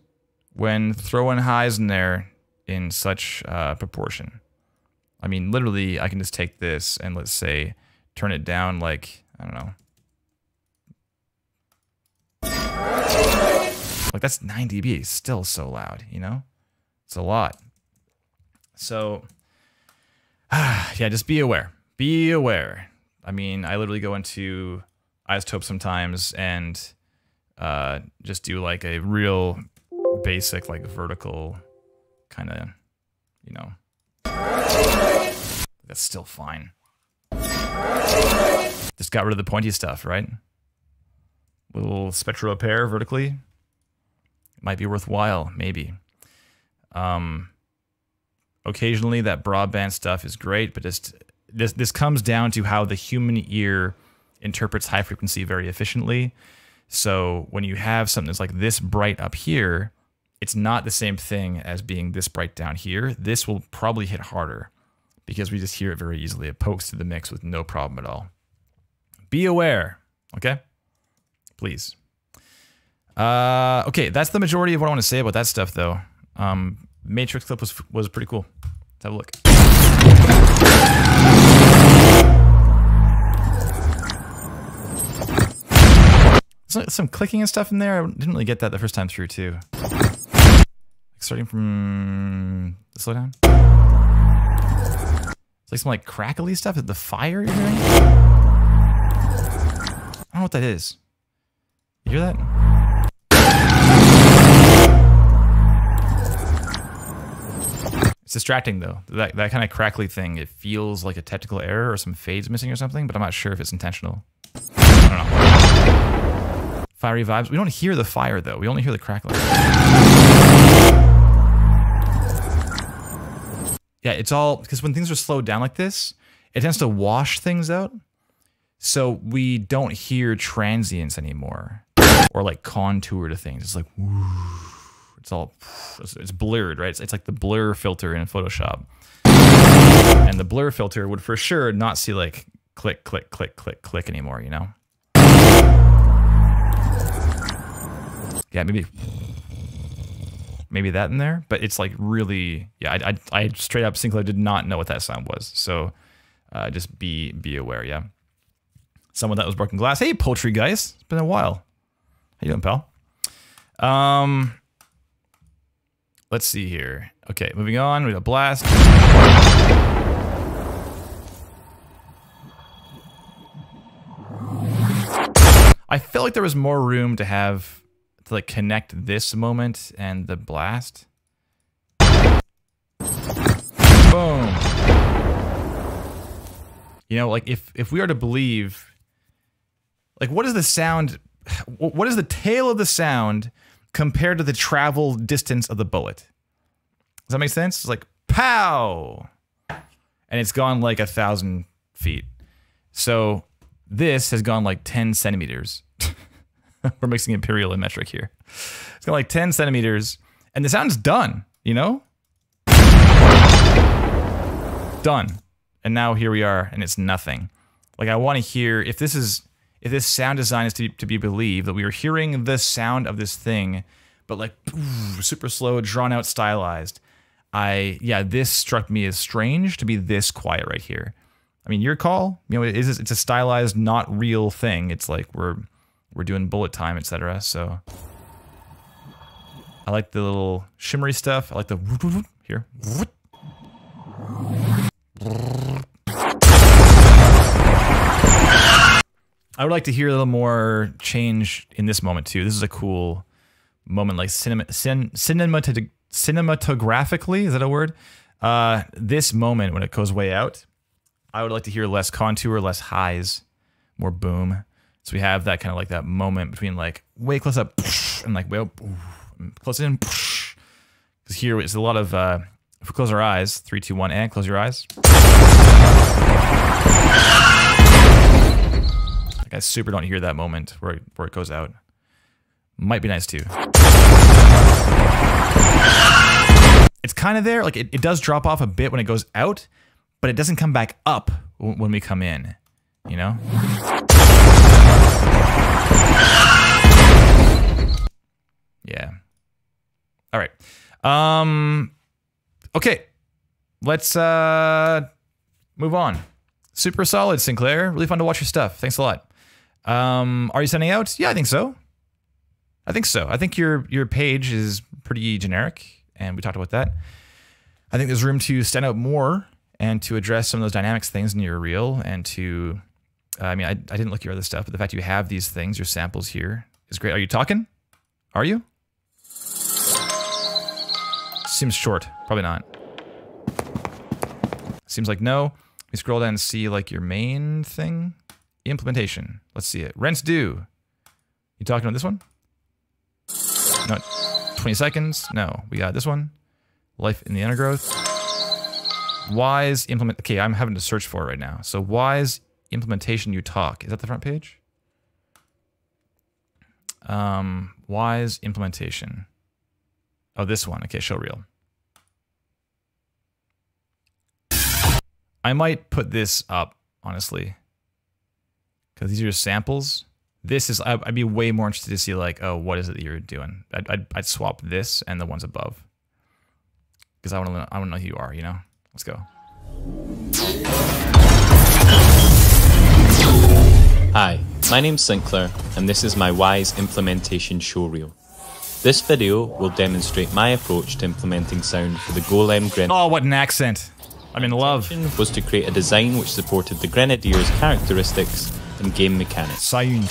when throwing highs in there in such proportion. I mean, literally, I can just take this and let's say turn it down like, I don't know. Like that's 9 dB, it's still so loud, you know? It's a lot. So, yeah, just be aware. Be aware. I mean, I literally go into isotope sometimes and just do like a real basic, like vertical kind of, you know. That's still fine. Just got rid of the pointy stuff, right? Little spectral repair vertically. Might be worthwhile, maybe. Occasionally that broadband stuff is great, but just this comes down to how the human ear interprets high frequency very efficiently. So when you have something that's like this bright up here, it's not the same thing as being this bright down here. This will probably hit harder because we just hear it very easily. It pokes through the mix with no problem at all. Be aware, okay? Please. Okay, that's the majority of what I want to say about that stuff, though. Matrix clip was pretty cool. Let's have a look. Some clicking and stuff in there. I didn't really get that the first time through too. Starting from the slowdown. It's like some like crackly stuff. Is it the fire you're hearing? I don't know what that is. You hear that? It's distracting though. That kind of crackly thing. It feels like a technical error or some fades missing or something, but I'm not sure if it's intentional. I don't know. Fiery vibes. We don't hear the fire though. We only hear the crackling. Yeah, it's all because when things are slowed down like this, it tends to wash things out. So we don't hear transients anymore or like contour to things. It's like, whoo. It's blurred, right? It's like the blur filter in Photoshop. And the blur filter would for sure not see like click, click, click, click, click anymore, you know? Yeah, maybe that in there, but it's like really, yeah, I straight up Sinclair did not know what that sound was. So just be aware, yeah. Someone that was broken glass. Hey, Poultry Guys, it's been a while. How you doing, pal? Let's see here. Okay, moving on. We got blast. I felt like there was more room to have to like connect this moment and the blast. Boom. You know, like if we are to believe, like what is the sound? What is the tail of the sound compared to the travel distance of the bullet? Does that make sense? It's like, pow! And it's gone like 1,000 feet. So this has gone like 10 centimeters. We're mixing imperial and metric here. It's gone like 10 centimeters, and the sound's done, you know? Done. And now here we are, and it's nothing. Like I want to hear, if this sound design is to be believed, that we are hearing the sound of this thing, but like super slow, drawn out, stylized. This struck me as strange to be this quiet right here. I mean, your call. You know, it's a stylized, not real thing. It's like we're doing bullet time, etc. So I like the little shimmery stuff. I like the here. I would like to hear a little more change in this moment too. This is a cool moment, like cinematographically. Is that a word? This moment when it goes way out, I would like to hear less contour, less highs, more boom. So we have that kind of like that moment between like way close up and like way up, close in. Because here it's a lot of. If we close our eyes, 3, 2, 1, and close your eyes. I super don't hear that moment where it goes out. Might be nice too. It's kind of there. Like it does drop off a bit when it goes out, but it doesn't come back up when we come in. You know? Yeah. All right. Okay. Let's move on. Super solid, Sinclair. Really fun to watch your stuff. Thanks a lot. Are you sending out? Yeah, I think so. I think so. I think your page is pretty generic, and we talked about that. I think there's room to stand out more and to address some of those dynamics things in your reel, and to, I mean, I didn't look at your other stuff, but the fact you have these things, your samples here, is great. Are you talking? Are you? Seems short. Probably not. Seems like no. We scroll down and see like your main thing. Implementation. Let's see it. Rents due. You talking about this one? No. 20 seconds? No. We got this one. Life in the undergrowth. Wise implement. Okay, I'm having to search for it right now. So wise implementation you talk. Is that the front page? Wise implementation. Oh, this one. Okay, show reel. I might put this up, honestly. Because these are just samples. This is, I'd be way more interested to see like, oh, what is it that you're doing? I'd swap this and the ones above. Because I want to know who you are, you know? Let's go. Hi, My name's Sinclair, and this is my WISE implementation showreel. This video will demonstrate my approach to implementing sound for the Golem Grenadier. Oh, what an accent. I'm in love. My intention was to create a design which supported the Grenadier's characteristics and game mechanics. Sayun.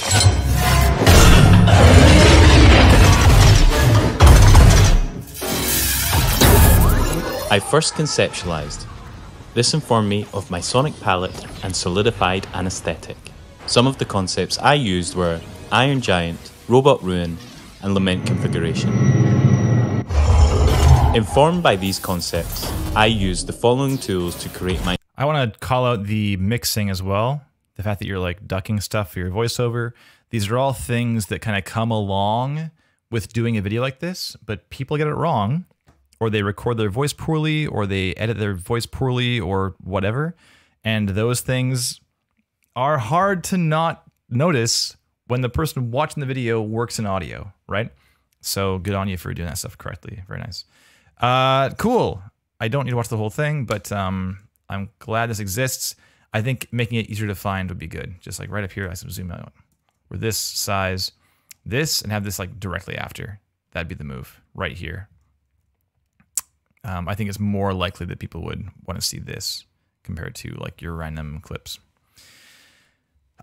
I first conceptualized. This informed me of my sonic palette and solidified an aesthetic. Some of the concepts I used were Iron Giant, Robot Ruin, and Lament configuration. Informed by these concepts, I used the following tools to create my... I want to call out the mixing as well. The fact that you're like ducking stuff for your voiceover. These are all things that kind of come along with doing a video like this, but people get it wrong, or they record their voice poorly, or they edit their voice poorly, or whatever. And those things are hard to not notice when the person watching the video works in audio, right? So good on you for doing that stuff correctly. Very nice. Cool. I don't need to watch the whole thing, but I'm glad this exists. I think making it easier to find would be good. Just like right up here, I can zoom out. With this size, this, and have this like directly after. That'd be the move right here. I think it's more likely that people would want to see this compared to like your random clips.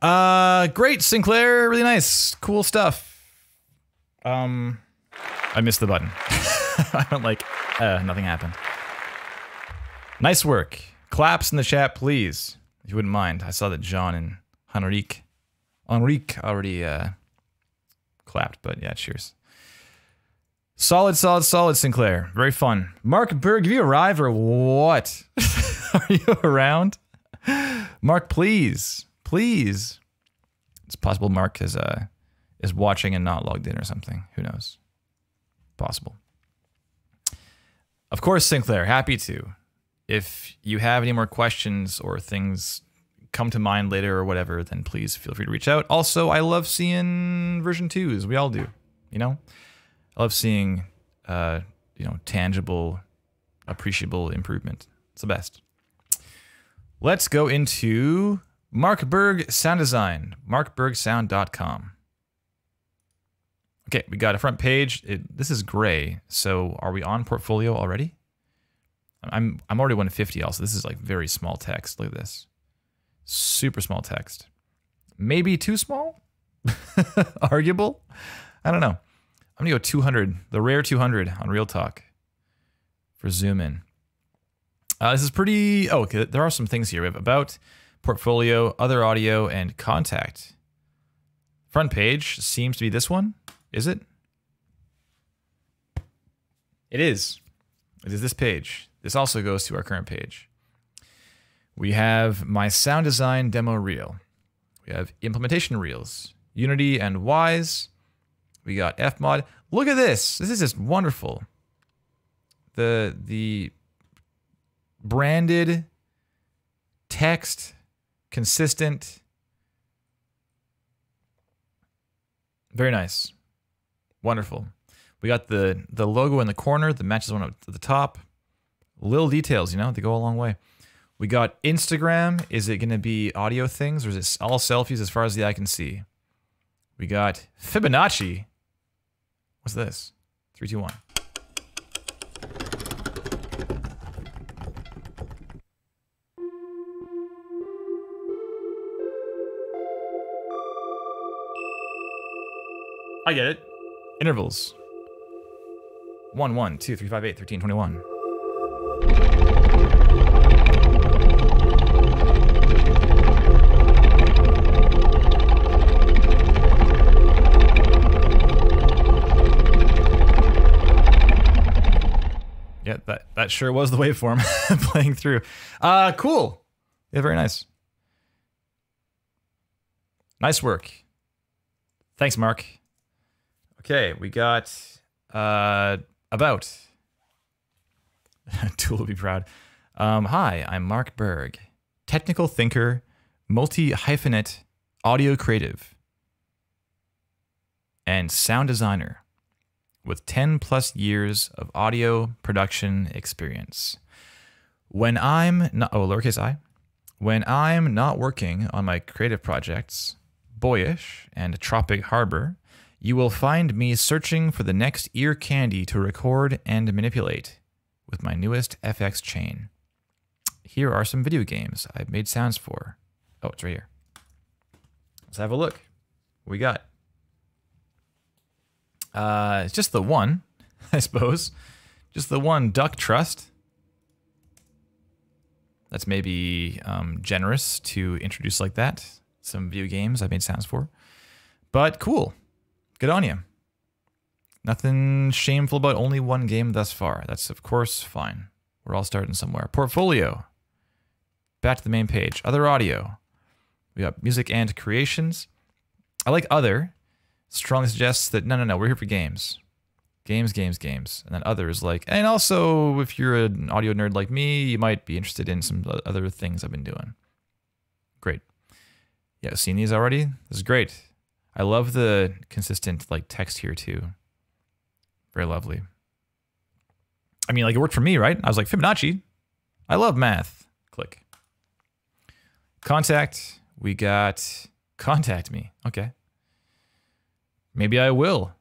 Great, Sinclair. Really nice. Cool stuff. I missed the button. I don't like, nothing happened. Nice work. Claps in the chat, please. If you wouldn't mind. I saw that John and Henrique already clapped, but yeah, cheers. Solid, solid, solid, Sinclair. Very fun. Mark Berg, have you arrived or what? Are you around? Mark, please. Please. It's possible Mark is watching and not logged in or something. Who knows? Possible. Of course, Sinclair, happy to. If you have any more questions or things come to mind later or whatever, then please feel free to reach out. Also, I love seeing version 2s. We all do, you know? I love seeing, you know, tangible, appreciable improvement. It's the best. Let's go into Mark Berg Sound Design, markbergsound.com. Okay, we got a front page. This is gray, so are we on portfolio already? I'm already 150 also. This is like very small text. Look at this. Super small text. Maybe too small? Arguable? I don't know. I'm gonna go 200, the rare 200 on Real Talk for zoom in. This is pretty, oh, okay, there are some things here. We have about, portfolio, other audio, and contact. Front page seems to be this one. Is it? It is. It is this page. This also goes to our current page. We have my sound design demo reel. We have implementation reels, Unity and Wise. We got Fmod. Look at this. This is just wonderful. The branded text, consistent. Very nice. Wonderful. We got the logo in the corner that matches one at the top. Little details, you know, they go a long way. We got Instagram. Is it going to be audio things or is it all selfies as far as the eye can see? We got Fibonacci. What's this? 3, 2, 1. I get it. Intervals. 1, 1, 2, 3, 5, 8, 13, 21. Yeah, that sure was the waveform playing through. Cool. Yeah, very nice. Nice work. Thanks, Mark. Okay, we got about. Tool will be proud. Hi, I'm Mark Berg, technical thinker, multi-hyphenate, audio creative, and sound designer with 10 plus years of audio production experience. When I'm not, oh, lowercase I. When I'm not working on my creative projects, boyish and Tropic Harbor, you will find me searching for the next ear candy to record and manipulate with my newest FX chain. Here are some video games I've made sounds for. Oh, it's right here. Let's have a look. What we got? It's just the one, I suppose. Just the one Duck Trust. That's maybe generous to introduce like that. Some video games I've made sounds for. But cool. Good on you. Nothing shameful about only one game thus far. That's, of course, fine. We're all starting somewhere. Portfolio. Back to the main page. Other audio. We got music and creations. I like other. Strongly suggests that, no, we're here for games. Games. And then others like, and also if you're an audio nerd like me, you might be interested in some other things I've been doing. Great. Yeah, seen these already? This is great. I love the consistent like text here too. Very lovely. I mean, like it worked for me, right? I was like, Fibonacci. I love math. Click. Contact. We got contact me. Okay. Maybe I will.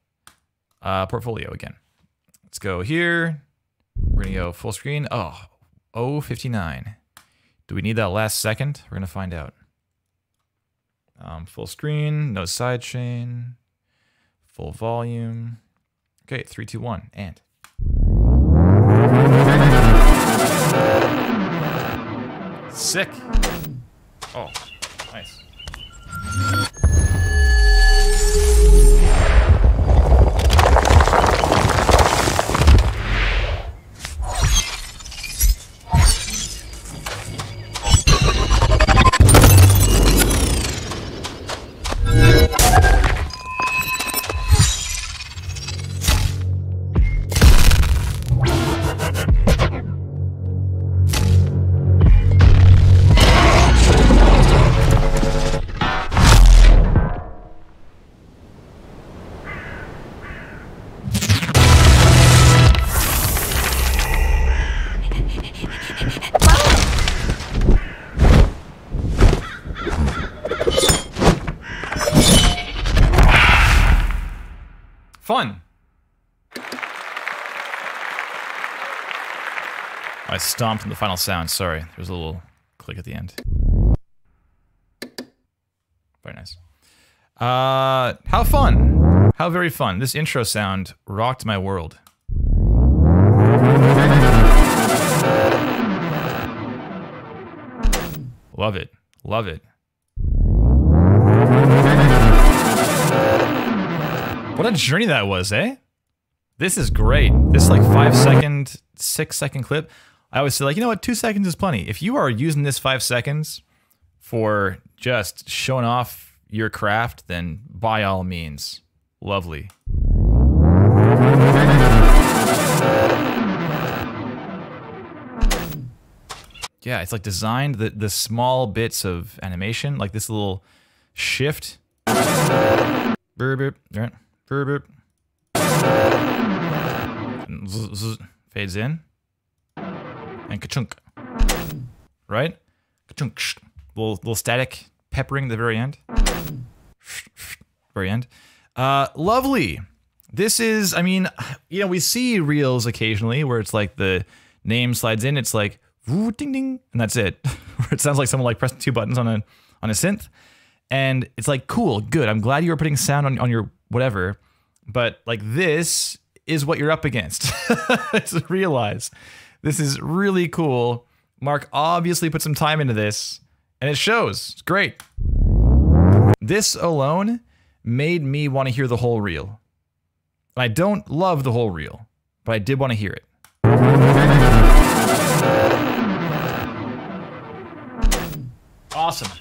Portfolio again. Let's go here. We're gonna go full screen. Oh, 59. Do we need that last second? We're gonna find out. Full screen, no sidechain, full volume. Okay, 3, 2, 1, and. Sick. Oh, nice. Fun. I stomped in the final sound. Sorry, there's a little click at the end. Very nice. How fun. How very fun. This intro sound rocked my world. Love it. Love it. What a journey that was, eh? This is great. This like 5 second, 6 second clip. I always say like, you know what, 2 seconds is plenty. If you are using this 5 seconds for just showing off your craft, then by all means, lovely. Yeah, it's like designed the small bits of animation, like this little shift. Burp, right? Burp. Fades in. And ka-chunk. Right? Ka-chunk. Little static peppering at the very end. Very end. Lovely. This is, I mean, you know, we see reels occasionally where it's like the name slides in, it's like ding ding, and that's it. It sounds like someone like pressing 2 buttons on a synth. And it's like, cool, good. I'm glad you were putting sound on your whatever, but like this is what you're up against. Just realize this is really cool. Mark obviously put some time into this, and it shows. It's great. This alone made me want to hear the whole reel. And I don't love the whole reel, but I did want to hear it. Awesome.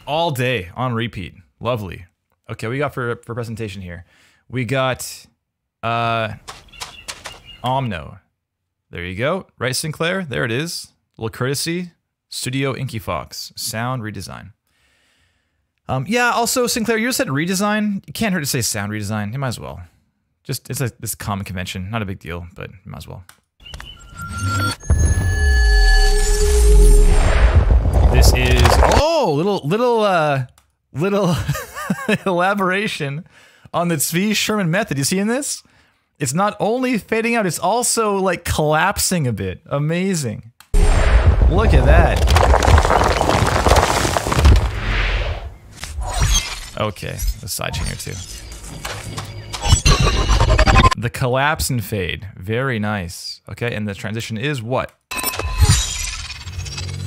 All day on repeat. Lovely. Okay, we got for presentation here. We got Omno. There you go. Right, Sinclair? There it is. A little courtesy. Studio Inky Fox. Sound redesign. Yeah, also, Sinclair, you just said redesign. You can't hurt to say sound redesign. You might as well. Just, it's this common convention. Not a big deal, but you might as well. This is, oh, little elaboration on the Zvi Sherman method. You seeing this? It's not only fading out, it's also like collapsing a bit. Amazing. Look at that. Okay, the sidechain here too. The collapse and fade. Very nice. Okay, and the transition is what?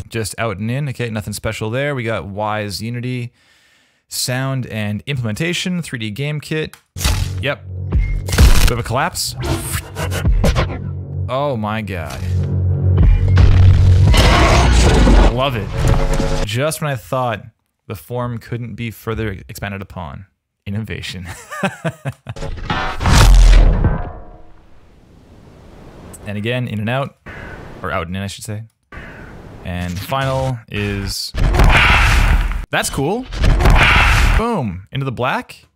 Just out and in. Okay, nothing special there. We got Wise Unity, sound and implementation, 3D game kit. Yep. We have a collapse. Oh my god. Love it. Just when I thought the form couldn't be further expanded upon. Innovation. And again, in and out. Or out and in, I should say. And final is... That's cool. Boom. Into the black.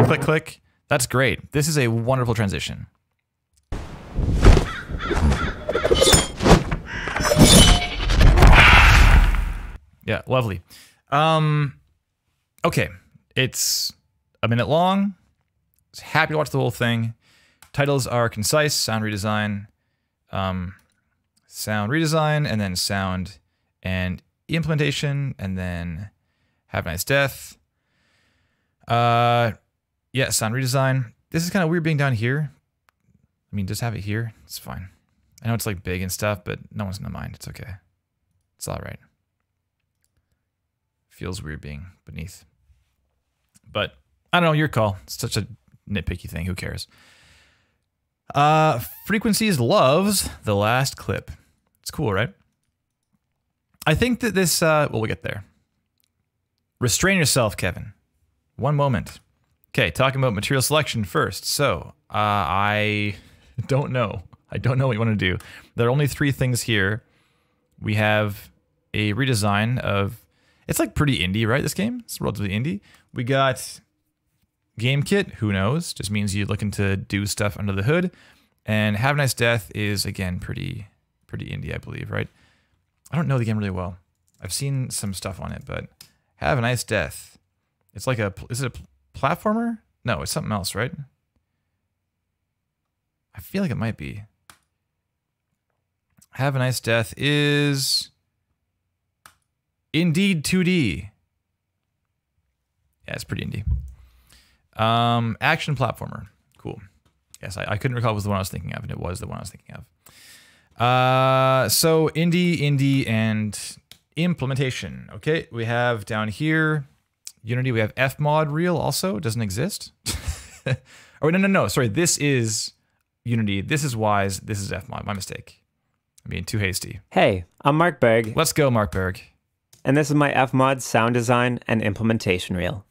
Click, click. That's great. This is a wonderful transition. Yeah, lovely. Okay. It's a minute long. I was happy to watch the whole thing. Titles are concise, sound redesign, and then sound and implementation, and then Have a Nice Death. Yeah, sound redesign. This is kind of weird being down here. I mean, just have it here. It's fine. I know it's like big and stuff, but no one's gonna mind. It's okay. It's all right. Feels weird being beneath. But I don't know, your call. It's such a nitpicky thing. Who cares? Frequencies loves the last clip. It's cool, right? I think that this, well, we'll get there. Restrain yourself, Kevin. One moment. Okay, talking about material selection first. So, I don't know. I don't know what you want to do. There are only 3 things here. We have a redesign of, it's like pretty indie, right, this game? It's relatively indie. We got game kit, who knows? Just means you're looking to do stuff under the hood. And Have a Nice Death is, again, pretty indie, I believe, right? I don't know the game really well. I've seen some stuff on it, but Have a Nice Death. It's like a, is it a platformer? No, it's something else, right? I feel like it might be. Have a Nice Death is indeed 2D. Yeah, it's pretty indie. Action platformer. Cool. Yes, I couldn't recall it was the one I was thinking of, and it was the one I was thinking of. So indie, and implementation. Okay, we have down here Unity. We have Fmod Real also. Doesn't exist. Oh, no. Sorry, this is Unity. This is Wise. This is Fmod. My mistake. I'm being too hasty. Hey, I'm Mark Berg. Let's go, Mark Berg. And this is my Fmod sound design and implementation reel.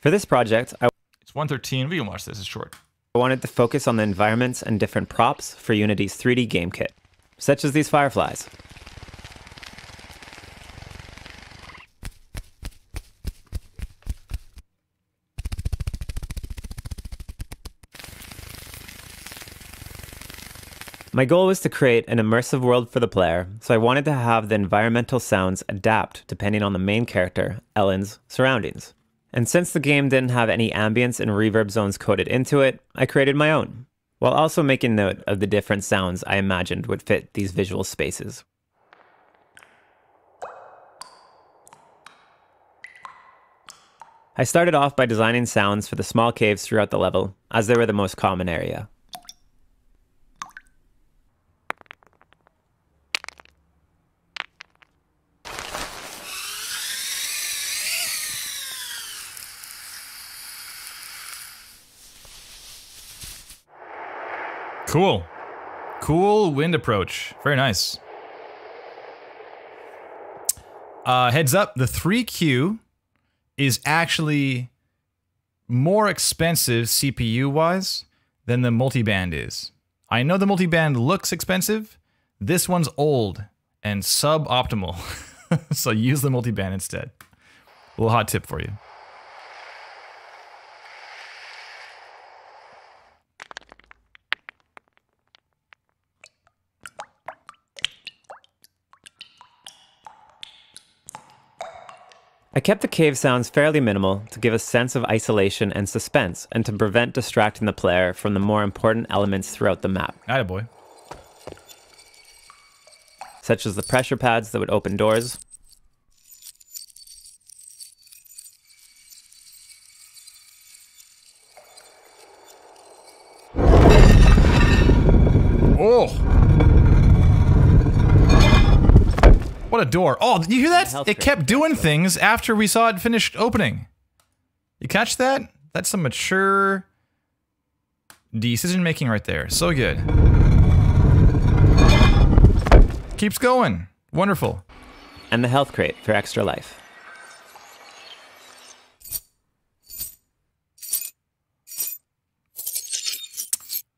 For this project, It's 1:13. We can watch this. It's short. I wanted to focus on the environments and different props for Unity's 3D game kit, such as these fireflies. My goal was to create an immersive world for the player, so I wanted to have the environmental sounds adapt depending on the main character, Ellen's, surroundings. And since the game didn't have any ambience and reverb zones coded into it, I created my own, while also making note of the different sounds I imagined would fit these visual spaces. I started off by designing sounds for the small caves throughout the level, as they were the most common area. Cool. Cool wind approach. Very nice. Heads up, the 3Q is actually more expensive CPU-wise than the multiband is. I know the multiband looks expensive. This one's old and suboptimal. So use the multiband instead. A little hot tip for you. I kept the cave sounds fairly minimal to give a sense of isolation and suspense, and to prevent distracting the player from the more important elements throughout the map. Attaboy. Such as the pressure pads that would open doors, Oh! What a door. Oh, did you hear that? It kept doing things after we saw it finished opening. You catch that? That's some mature decision making right there. So good. Keeps going. Wonderful. and the health crate for extra life.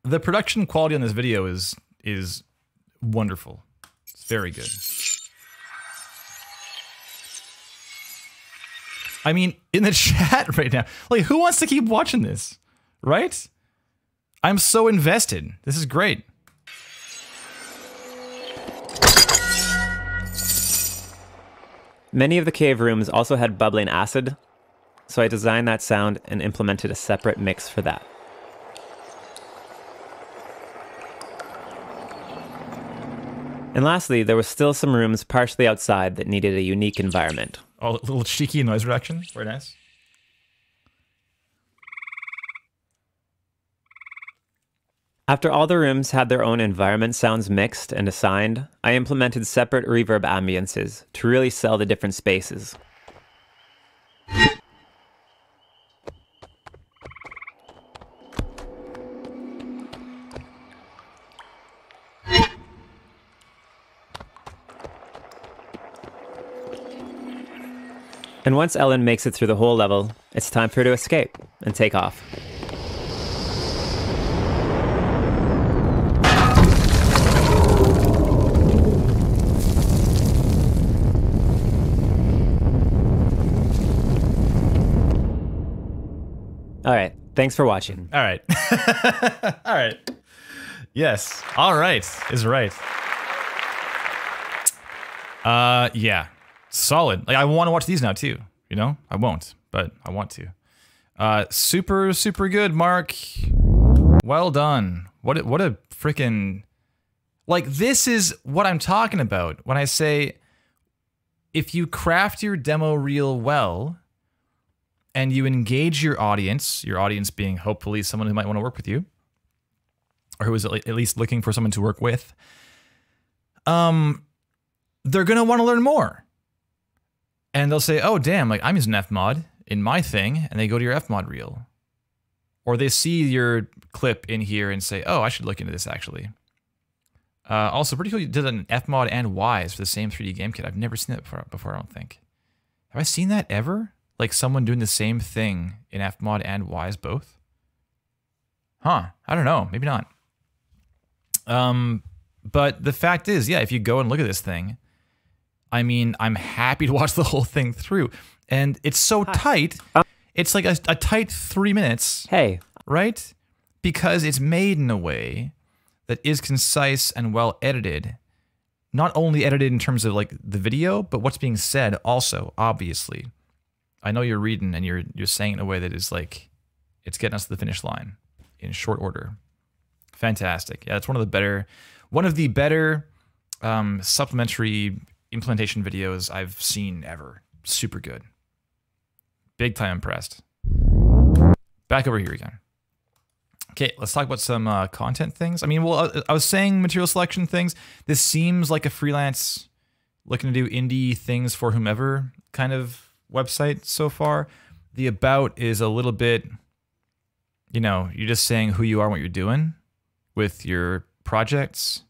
The production quality on this video is wonderful. It's very good. I mean, in the chat right now, like, who wants to keep watching this, right? I'm so invested. This is great. Many of the cave rooms also had bubbling acid, so I designed that sound and implemented a separate mix for that. And lastly, there were still some rooms partially outside that needed a unique environment. Oh, a little cheeky noise reduction. Very nice. After all the rooms had their own environment sounds mixed and assigned, I implemented separate reverb ambiances to really sell the different spaces. And once Ellen makes it through the whole level, it's time for her to escape and take off. All right, thanks for watching. All right. All right. Yes. All right is right. Yeah. Solid. Like, I want to watch these now too. You know, I won't, but I want to. Super, super good, Mark. Well done. What a freaking, like, this is what I'm talking about when I say, if you craft your demo reel well, and you engage your audience being hopefully someone who might want to work with you, or who is at least looking for someone to work with, they're gonna want to learn more. And they'll say, oh, damn, like, I'm using Fmod in my thing, and they go to your Fmod reel. Or they see your clip in here and say, oh, I should look into this, actually. Also, pretty cool you did an Fmod and Wise for the same 3D game kit. I've never seen that before, I don't think. Have I seen that ever? Like, someone doing the same thing in Fmod and Wise both? Huh, I don't know, maybe not. But the fact is, yeah, if you go and look at this thing, I mean, I'm happy to watch the whole thing through. And it's so tight. It's like a tight 3 minutes. Hey. Right? Because it's made in a way that is concise and well edited. Not only edited in terms of, like, the video, but what's being said also, obviously. I know you're reading and you're saying it in a way that is like, it's getting us to the finish line in short order. Fantastic. Yeah, it's one of the better supplementary implementation videos I've seen ever. Super good. Big time impressed. Back over here again. Okay, let's talk about some content things. I mean, well, I was saying material selection things. This seems like a freelance looking to do indie things for whomever kind of website so far. The about is a little bit, you know, you're just saying who you are and what you're doing with your projects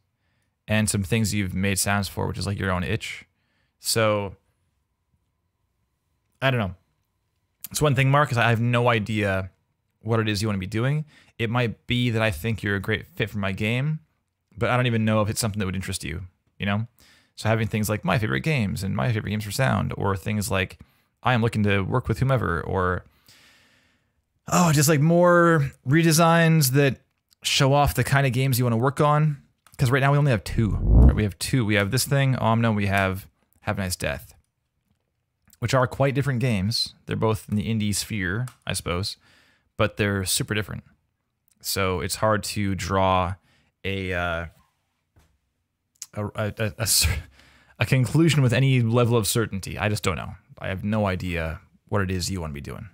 and some things you've made sounds for, which is like your own itch. So, I don't know. It's one thing, Mark, is I have no idea what it is you want to be doing. It might be that I think you're a great fit for my game, but I don't even know if it's something that would interest you, you know? So having things like my favorite games and my favorite games for sound, or things like I am looking to work with whomever, or, oh, just like more redesigns that show off the kind of games you want to work on. Because right now we only have two. Right? We have two. We have this thing, Omno, we have Have a Nice Death. which are quite different games. They're both in the indie sphere, I suppose, but they're super different. So it's hard to draw a conclusion with any level of certainty. I just don't know. I have no idea what it is you want to be doing.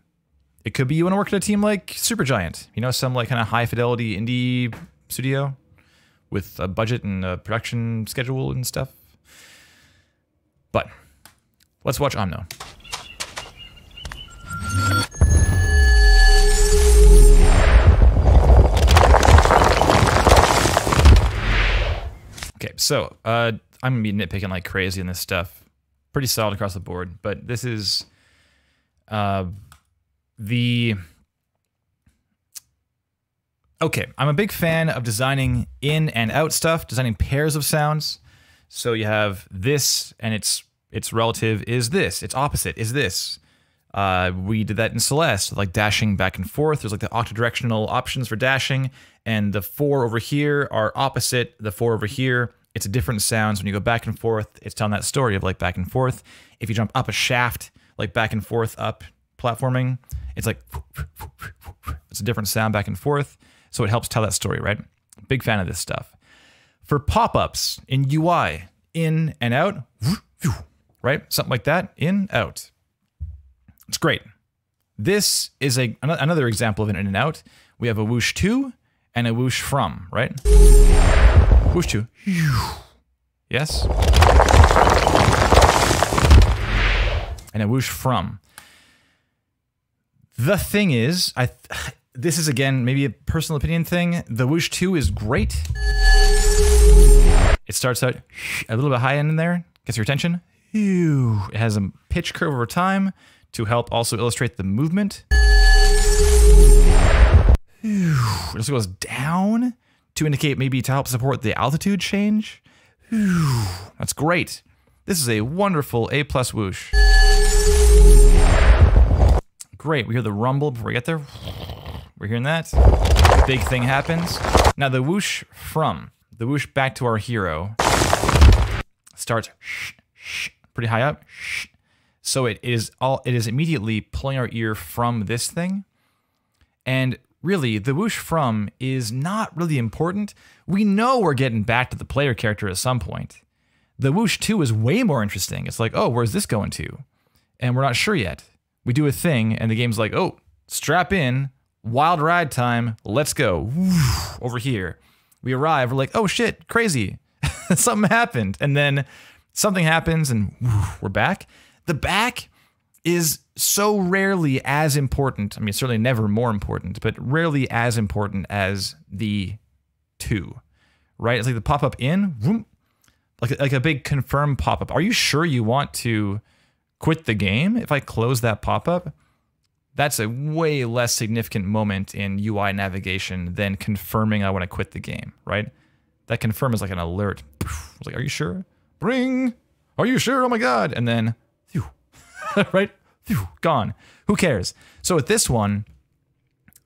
It could be you want to work at a team like Supergiant, you know, some like kind of high fidelity indie studio with a budget and a production schedule and stuff. But let's watch Omno. Okay, so I'm gonna be nitpicking like crazy in this stuff. Pretty solid across the board, but this is okay, I'm a big fan of designing in and out stuff, designing pairs of sounds. So you have this, and its relative is this. Its opposite is this. We did that in Celeste, like dashing back and forth. There's like the octodirectional options for dashing, and the 4 over here are opposite the 4 over here. It's a different sounds when you go back and forth. It's telling that story of like back and forth. If you jump up a shaft, like back and forth up platforming, it's like it's a different sound back and forth. So it helps tell that story, right? Big fan of this stuff. For pop-ups in UI, in and out, right? Something like that, in, out. It's great. This is another example of an in and out. We have a whoosh to and a whoosh from, right? Whoosh to. Yes? And a whoosh from. The thing is, this is again maybe a personal opinion thing. The whoosh 2 is great. It starts out a little bit high end in there, gets your attention. It has a pitch curve over time to help also illustrate the movement. It also goes down to indicate maybe to help support the altitude change. That's great. This is a wonderful A+ whoosh. Great, we hear the rumble before we get there. We're hearing that. Big thing happens. Now the whoosh from, the whoosh back to our hero, starts pretty high up. So it is immediately pulling our ear from this thing. And really, the whoosh from is not really important. We know we're getting back to the player character at some point. The whoosh 2 is way more interesting. It's like, oh, where's this going to? And we're not sure yet. We do a thing, and the game's like, oh, strap in, wild ride time, let's go. Over here. We arrive, we're like, oh shit, crazy. Something happened. And then something happens, and we're back. The back is so rarely as important. I mean, certainly never more important, but rarely as important as the 2, right? It's like the pop-up in, like a big confirm pop-up. Are you sure you want to quit the game? If I close that pop-up, that's a way less significant moment in UI navigation than confirming I want to quit the game, right? That confirm is like an alert. It's like, are you sure? Bring. Are you sure? Oh my God. And then, right? Gone. Who cares? So with this one,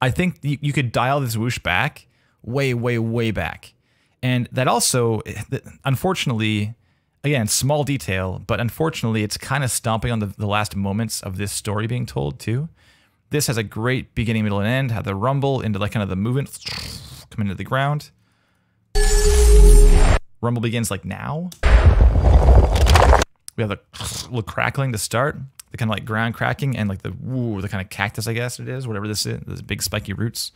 I think you could dial this whoosh back way, way, way back. And that also, unfortunately, again, small detail, but unfortunately, it's kind of stomping on the last moments of this story being told too. This has a great beginning, middle, and end. Have the rumble into like kind of the movement, come into the ground. Rumble begins like now. We have the little crackling to start, the kind of like ground cracking, and like the kind of cactus, I guess it is, whatever this is. Those big spiky roots.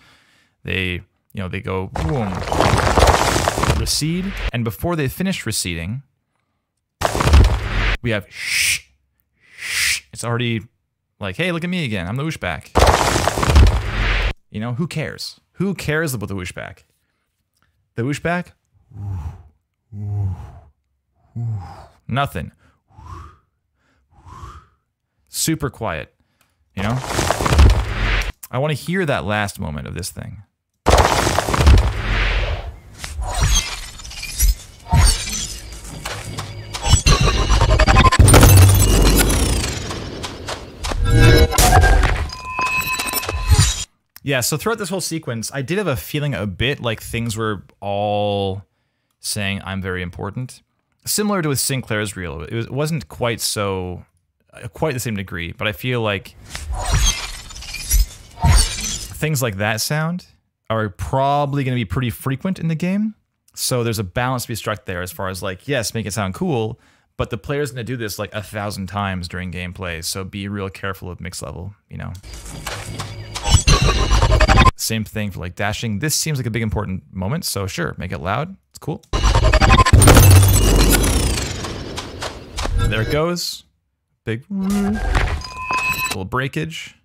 They go boom, recede, and before they finish receding, we have shh. It's already like, hey, look at me again. I'm the whoosh back. You know, who cares? Who cares about the whoosh back? The whoosh back? Nothing. Super quiet. You know? I want to hear that last moment of this thing. Yeah, so throughout this whole sequence, I did have a feeling a bit like things were all saying I'm very important. Similar to with Sinclair's reel. It wasn't quite so quite the same degree, but I feel like things like that sound are probably going to be pretty frequent in the game. So there's a balance to be struck there as far as like, yes, make it sound cool, but the player's going to do this like 1,000 times during gameplay. So be real careful with mix level, you know. Same thing for like dashing. This seems like a big important moment, so sure, make it loud. It's cool. There it goes. Big little breakage.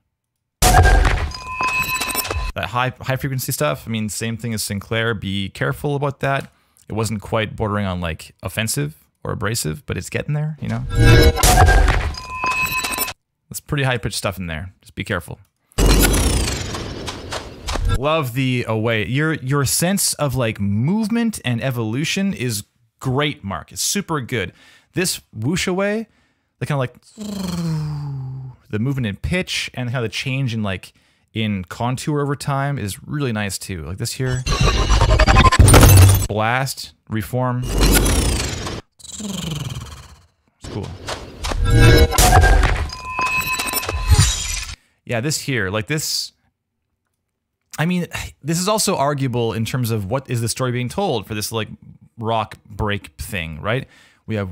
That high frequency stuff, I mean, same thing as Sinclair. Be careful about that. It wasn't quite bordering on like offensive or abrasive, but it's getting there, you know? That's pretty high-pitched stuff in there. Just be careful. Love the away. Your sense of like movement and evolution is great, Mark. It's super good. This whoosh away, the kind of like the movement in pitch and kind of the change in like in contour over time is really nice too. Like this here. Blast, reform. It's cool. Yeah, this here, like this. I mean, this is also arguable in terms of what is the story being told for this like rock break thing, right? We have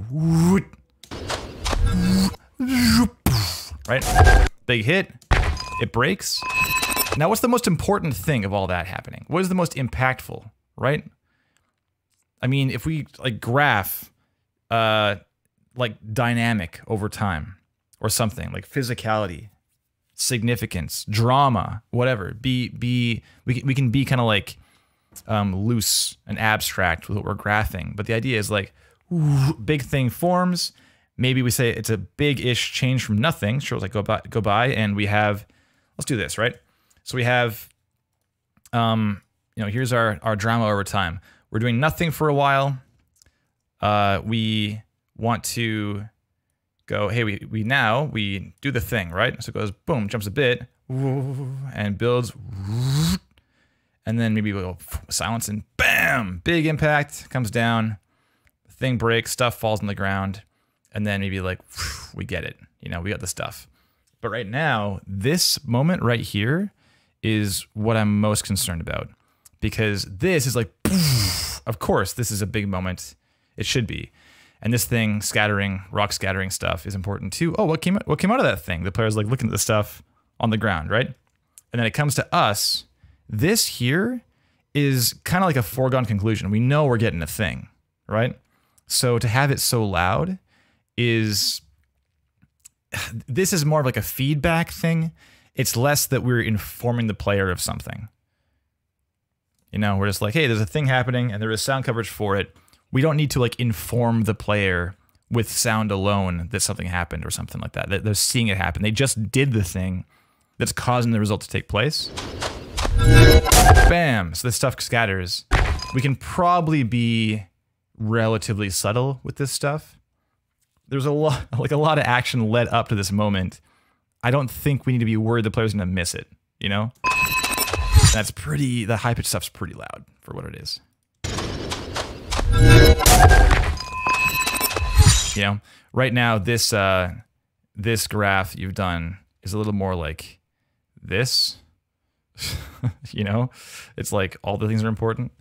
right? Big hit, it breaks. Now, what's the most important thing of all that happening? What is the most impactful, right? I mean, if we like graph like dynamic over time or something, like physicality, significance, drama, whatever. We can be kind of like loose and abstract with what we're graphing, but the idea is like big thing forms. Maybe we say it's a big-ish change from nothing. Sure, like go by, and we have. Let's do this, right? So we have, you know, here's our drama over time. We're doing nothing for a while. We want to go, hey, we now do the thing, right? So it goes, boom, jumps a bit, and builds, and then maybe we'll silence and bam, big impact, comes down, thing breaks, stuff falls on the ground, and then maybe like, we get it, you know, we got the stuff. But right now, this moment right here is what I'm most concerned about, because this is like, of course, this is a big moment. It should be. And this thing, scattering, rock scattering stuff is important too. Oh, what came out of that thing? The player's like looking at the stuff on the ground, right? And then it comes to us. This here is kind of like a foregone conclusion. We know we're getting a thing, right? So to have it so loud is, this is more of like a feedback thing. It's less that we're informing the player of something. You know, we're just like, hey, there's a thing happening and there is sound coverage for it. We don't need to like inform the player with sound alone that something happened or something like that. They're seeing it happen. They just did the thing that's causing the result to take place. Bam! So this stuff scatters. We can probably be relatively subtle with this stuff. There's a lot of action led up to this moment. I don't think we need to be worried the player's gonna miss it, you know? That's pretty, the high pitch stuff's pretty loud for what it is. You know, right now this this graph you've done is a little more like this. You know, it's like all the things are important.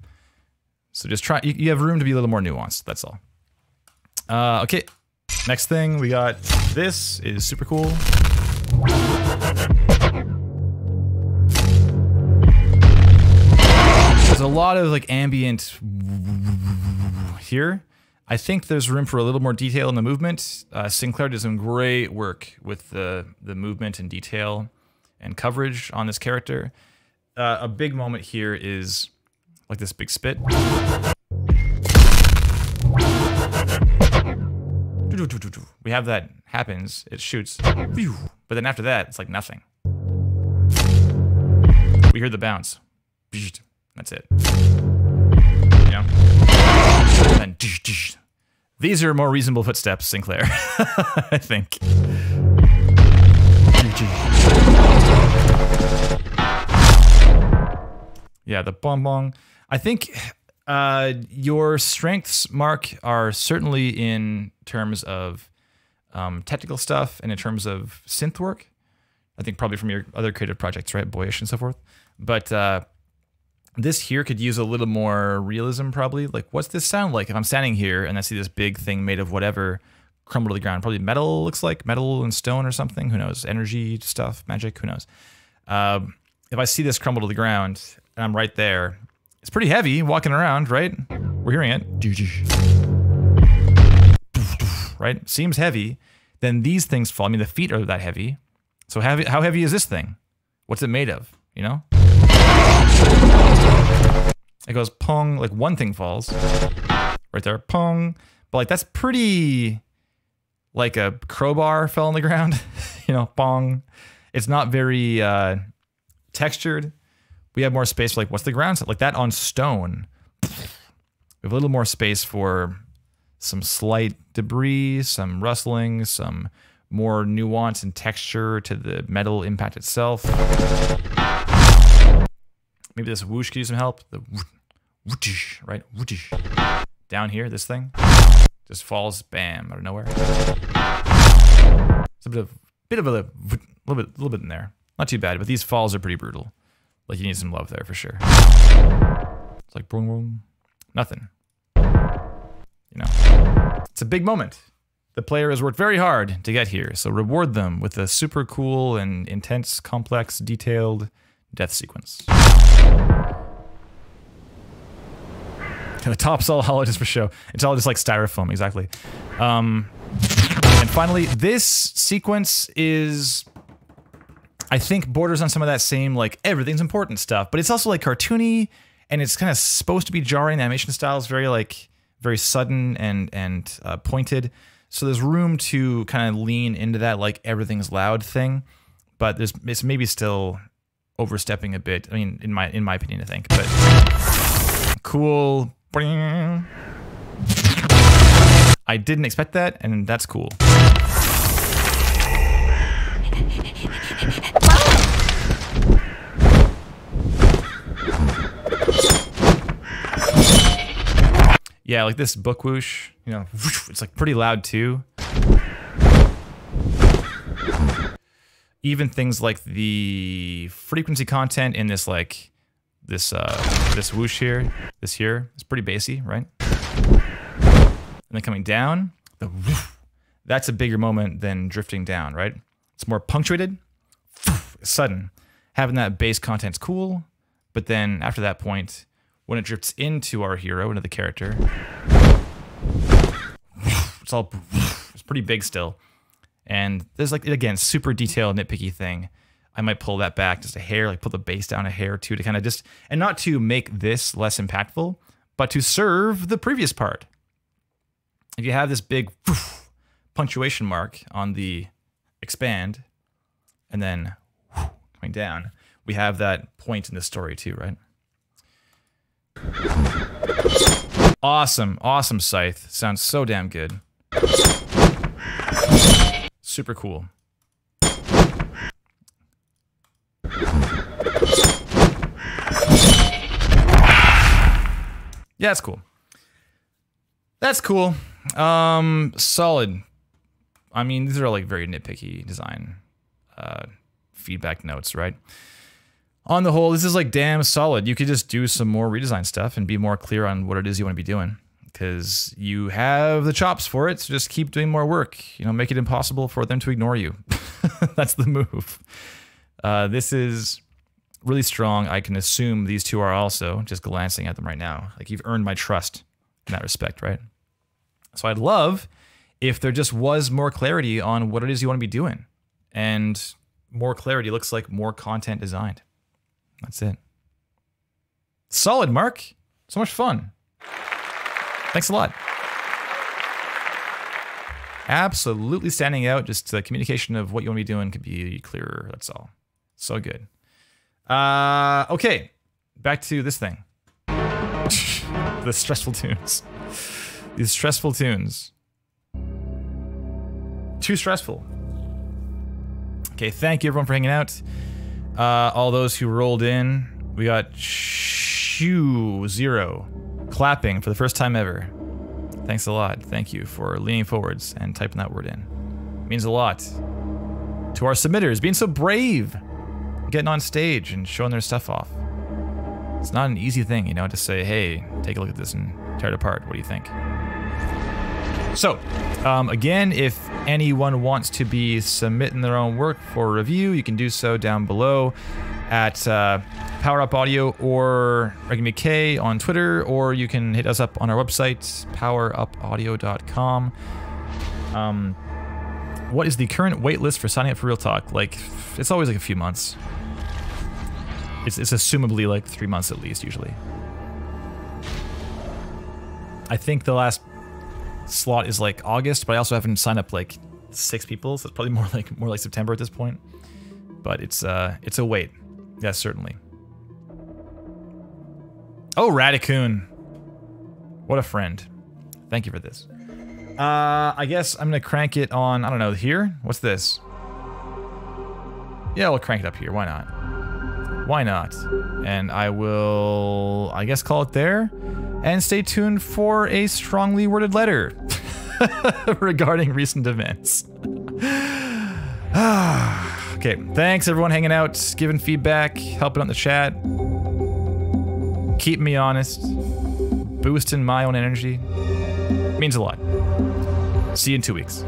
So just try. You have room to be a little more nuanced. That's all. Okay. Next thing we got. This is super cool. There's a lot of like ambient here. I think there's room for a little more detail in the movement. Sinclair did some great work with the movement and detail and coverage on this character. A big moment here is like this big spit. We have that happens, it shoots, but then after that, it's like nothing. We hear the bounce. That's it. You know? And these are more reasonable footsteps, Sinclair. I think. Yeah, the bong bong. I think your strengths, Mark, are certainly in terms of technical stuff and in terms of synth work. I think probably from your other creative projects, right? Boyish and so forth. But this here could use a little more realism probably. Like, what's this sound like if I'm standing here and I see this big thing made of whatever crumble to the ground? Probably metal, looks like. Metal and stone or something. Who knows? Energy stuff, magic, who knows? If I see this crumble to the ground and I'm right there, it's pretty heavy walking around, right? We're hearing it. Right? Seems heavy. Then these things fall. I mean, the feet are that heavy. So how heavy is this thing? What's it made of? You know? It goes pong, like one thing falls. Right there, pong. But like that's pretty, like a crowbar fell on the ground. You know, pong. It's not very textured. We have more space for like, what's the ground? Like that on stone. We have a little more space for some slight debris, some rustling, some more nuance and texture to the metal impact itself. Maybe this whoosh could use some help. The whoosh, right? Whoosh. Down here, this thing just falls, bam, out of nowhere. It's a bit of a little bit in there. Not too bad, but these falls are pretty brutal. Like you need some love there for sure. It's like boom, boom, nothing. You know, it's a big moment. The player has worked very hard to get here, so reward them with a super cool and intense, complex, detailed death sequence. The top's all hollow just for show. It's all just like styrofoam, exactly. And finally, this sequence is, I think, borders on some of that same like everything's important stuff, but it's also like cartoony, and it's kind of supposed to be jarring. The animation style is very sudden and pointed. So there's room to kind of lean into that like everything's loud thing, but it's maybe still overstepping a bit. I mean, in my opinion, I think. But cool. I didn't expect that, and that's cool. Yeah, like this book whoosh, you know, it's like pretty loud too. Even things like the frequency content in this like this whoosh here, this here is pretty bassy, right? And then coming down, the woof, that's a bigger moment than drifting down, right? It's more punctuated, sudden. Having that bass content's cool, but then after that point, when it drifts into our hero, into the character, it's pretty big still. And there's like, again, super detailed, nitpicky thing. I might pull that back just a hair, like pull the bass down a hair too, to kind of just, and not to make this less impactful, but to serve the previous part. If you have this big punctuation mark on the expand, and then coming down, we have that point in the story too, right? Awesome, awesome scythe. Sounds so damn good. Super cool. Yeah, that's cool. That's cool. Solid. I mean, these are all like very nitpicky design feedback notes, right? On the whole, this is like damn solid. You could just do some more redesign stuff and be more clear on what it is you want to be doing, because you have the chops for it. So just keep doing more work. You know, make it impossible for them to ignore you. That's the move. This is really strong. I can assume these two are also, just glancing at them right now. Like, you've earned my trust in that respect, right? So I'd love if there just was more clarity on what it is you want to be doing. And more clarity looks like more content designed. That's it. Solid, Mark. So much fun. Thanks a lot. Absolutely standing out. Just the communication of what you want to be doing could be clearer. That's all. So good. Okay. Back to this thing. The stressful tunes. These stressful tunes. Too stressful. Okay, thank you everyone for hanging out. All those who rolled in. We got Zero clapping for the first time ever. Thanks a lot. Thank you for leaning forwards and typing that word in. Means a lot. To our submitters, being so brave, getting on stage and showing their stuff off. It's not an easy thing, you know, to say, hey, take a look at this and tear it apart. What do you think? So, again, if anyone wants to be submitting their own work for review, you can do so down below at Power Up Audio or RegMK on Twitter, or you can hit us up on our website, powerupaudio.com. What is the current wait list for signing up for Real Talk? Like, it's always like a few months. It's assumably like 3 months at least, usually. I think the last slot is like August, but I also haven't signed up like 6 people, so it's probably more like September at this point. But it's a wait. Yes, certainly. Oh, Radicoon. What a friend. Thank you for this. I guess I'm gonna crank it on, I don't know, here? What's this? Yeah, we'll crank it up here. Why not? Why not? And I will, I guess, call it there. And stay tuned for a strongly worded letter regarding recent events. Okay, thanks everyone hanging out, giving feedback, helping out in the chat. Keeping me honest. Boosting my own energy. Means a lot. See you in 2 weeks.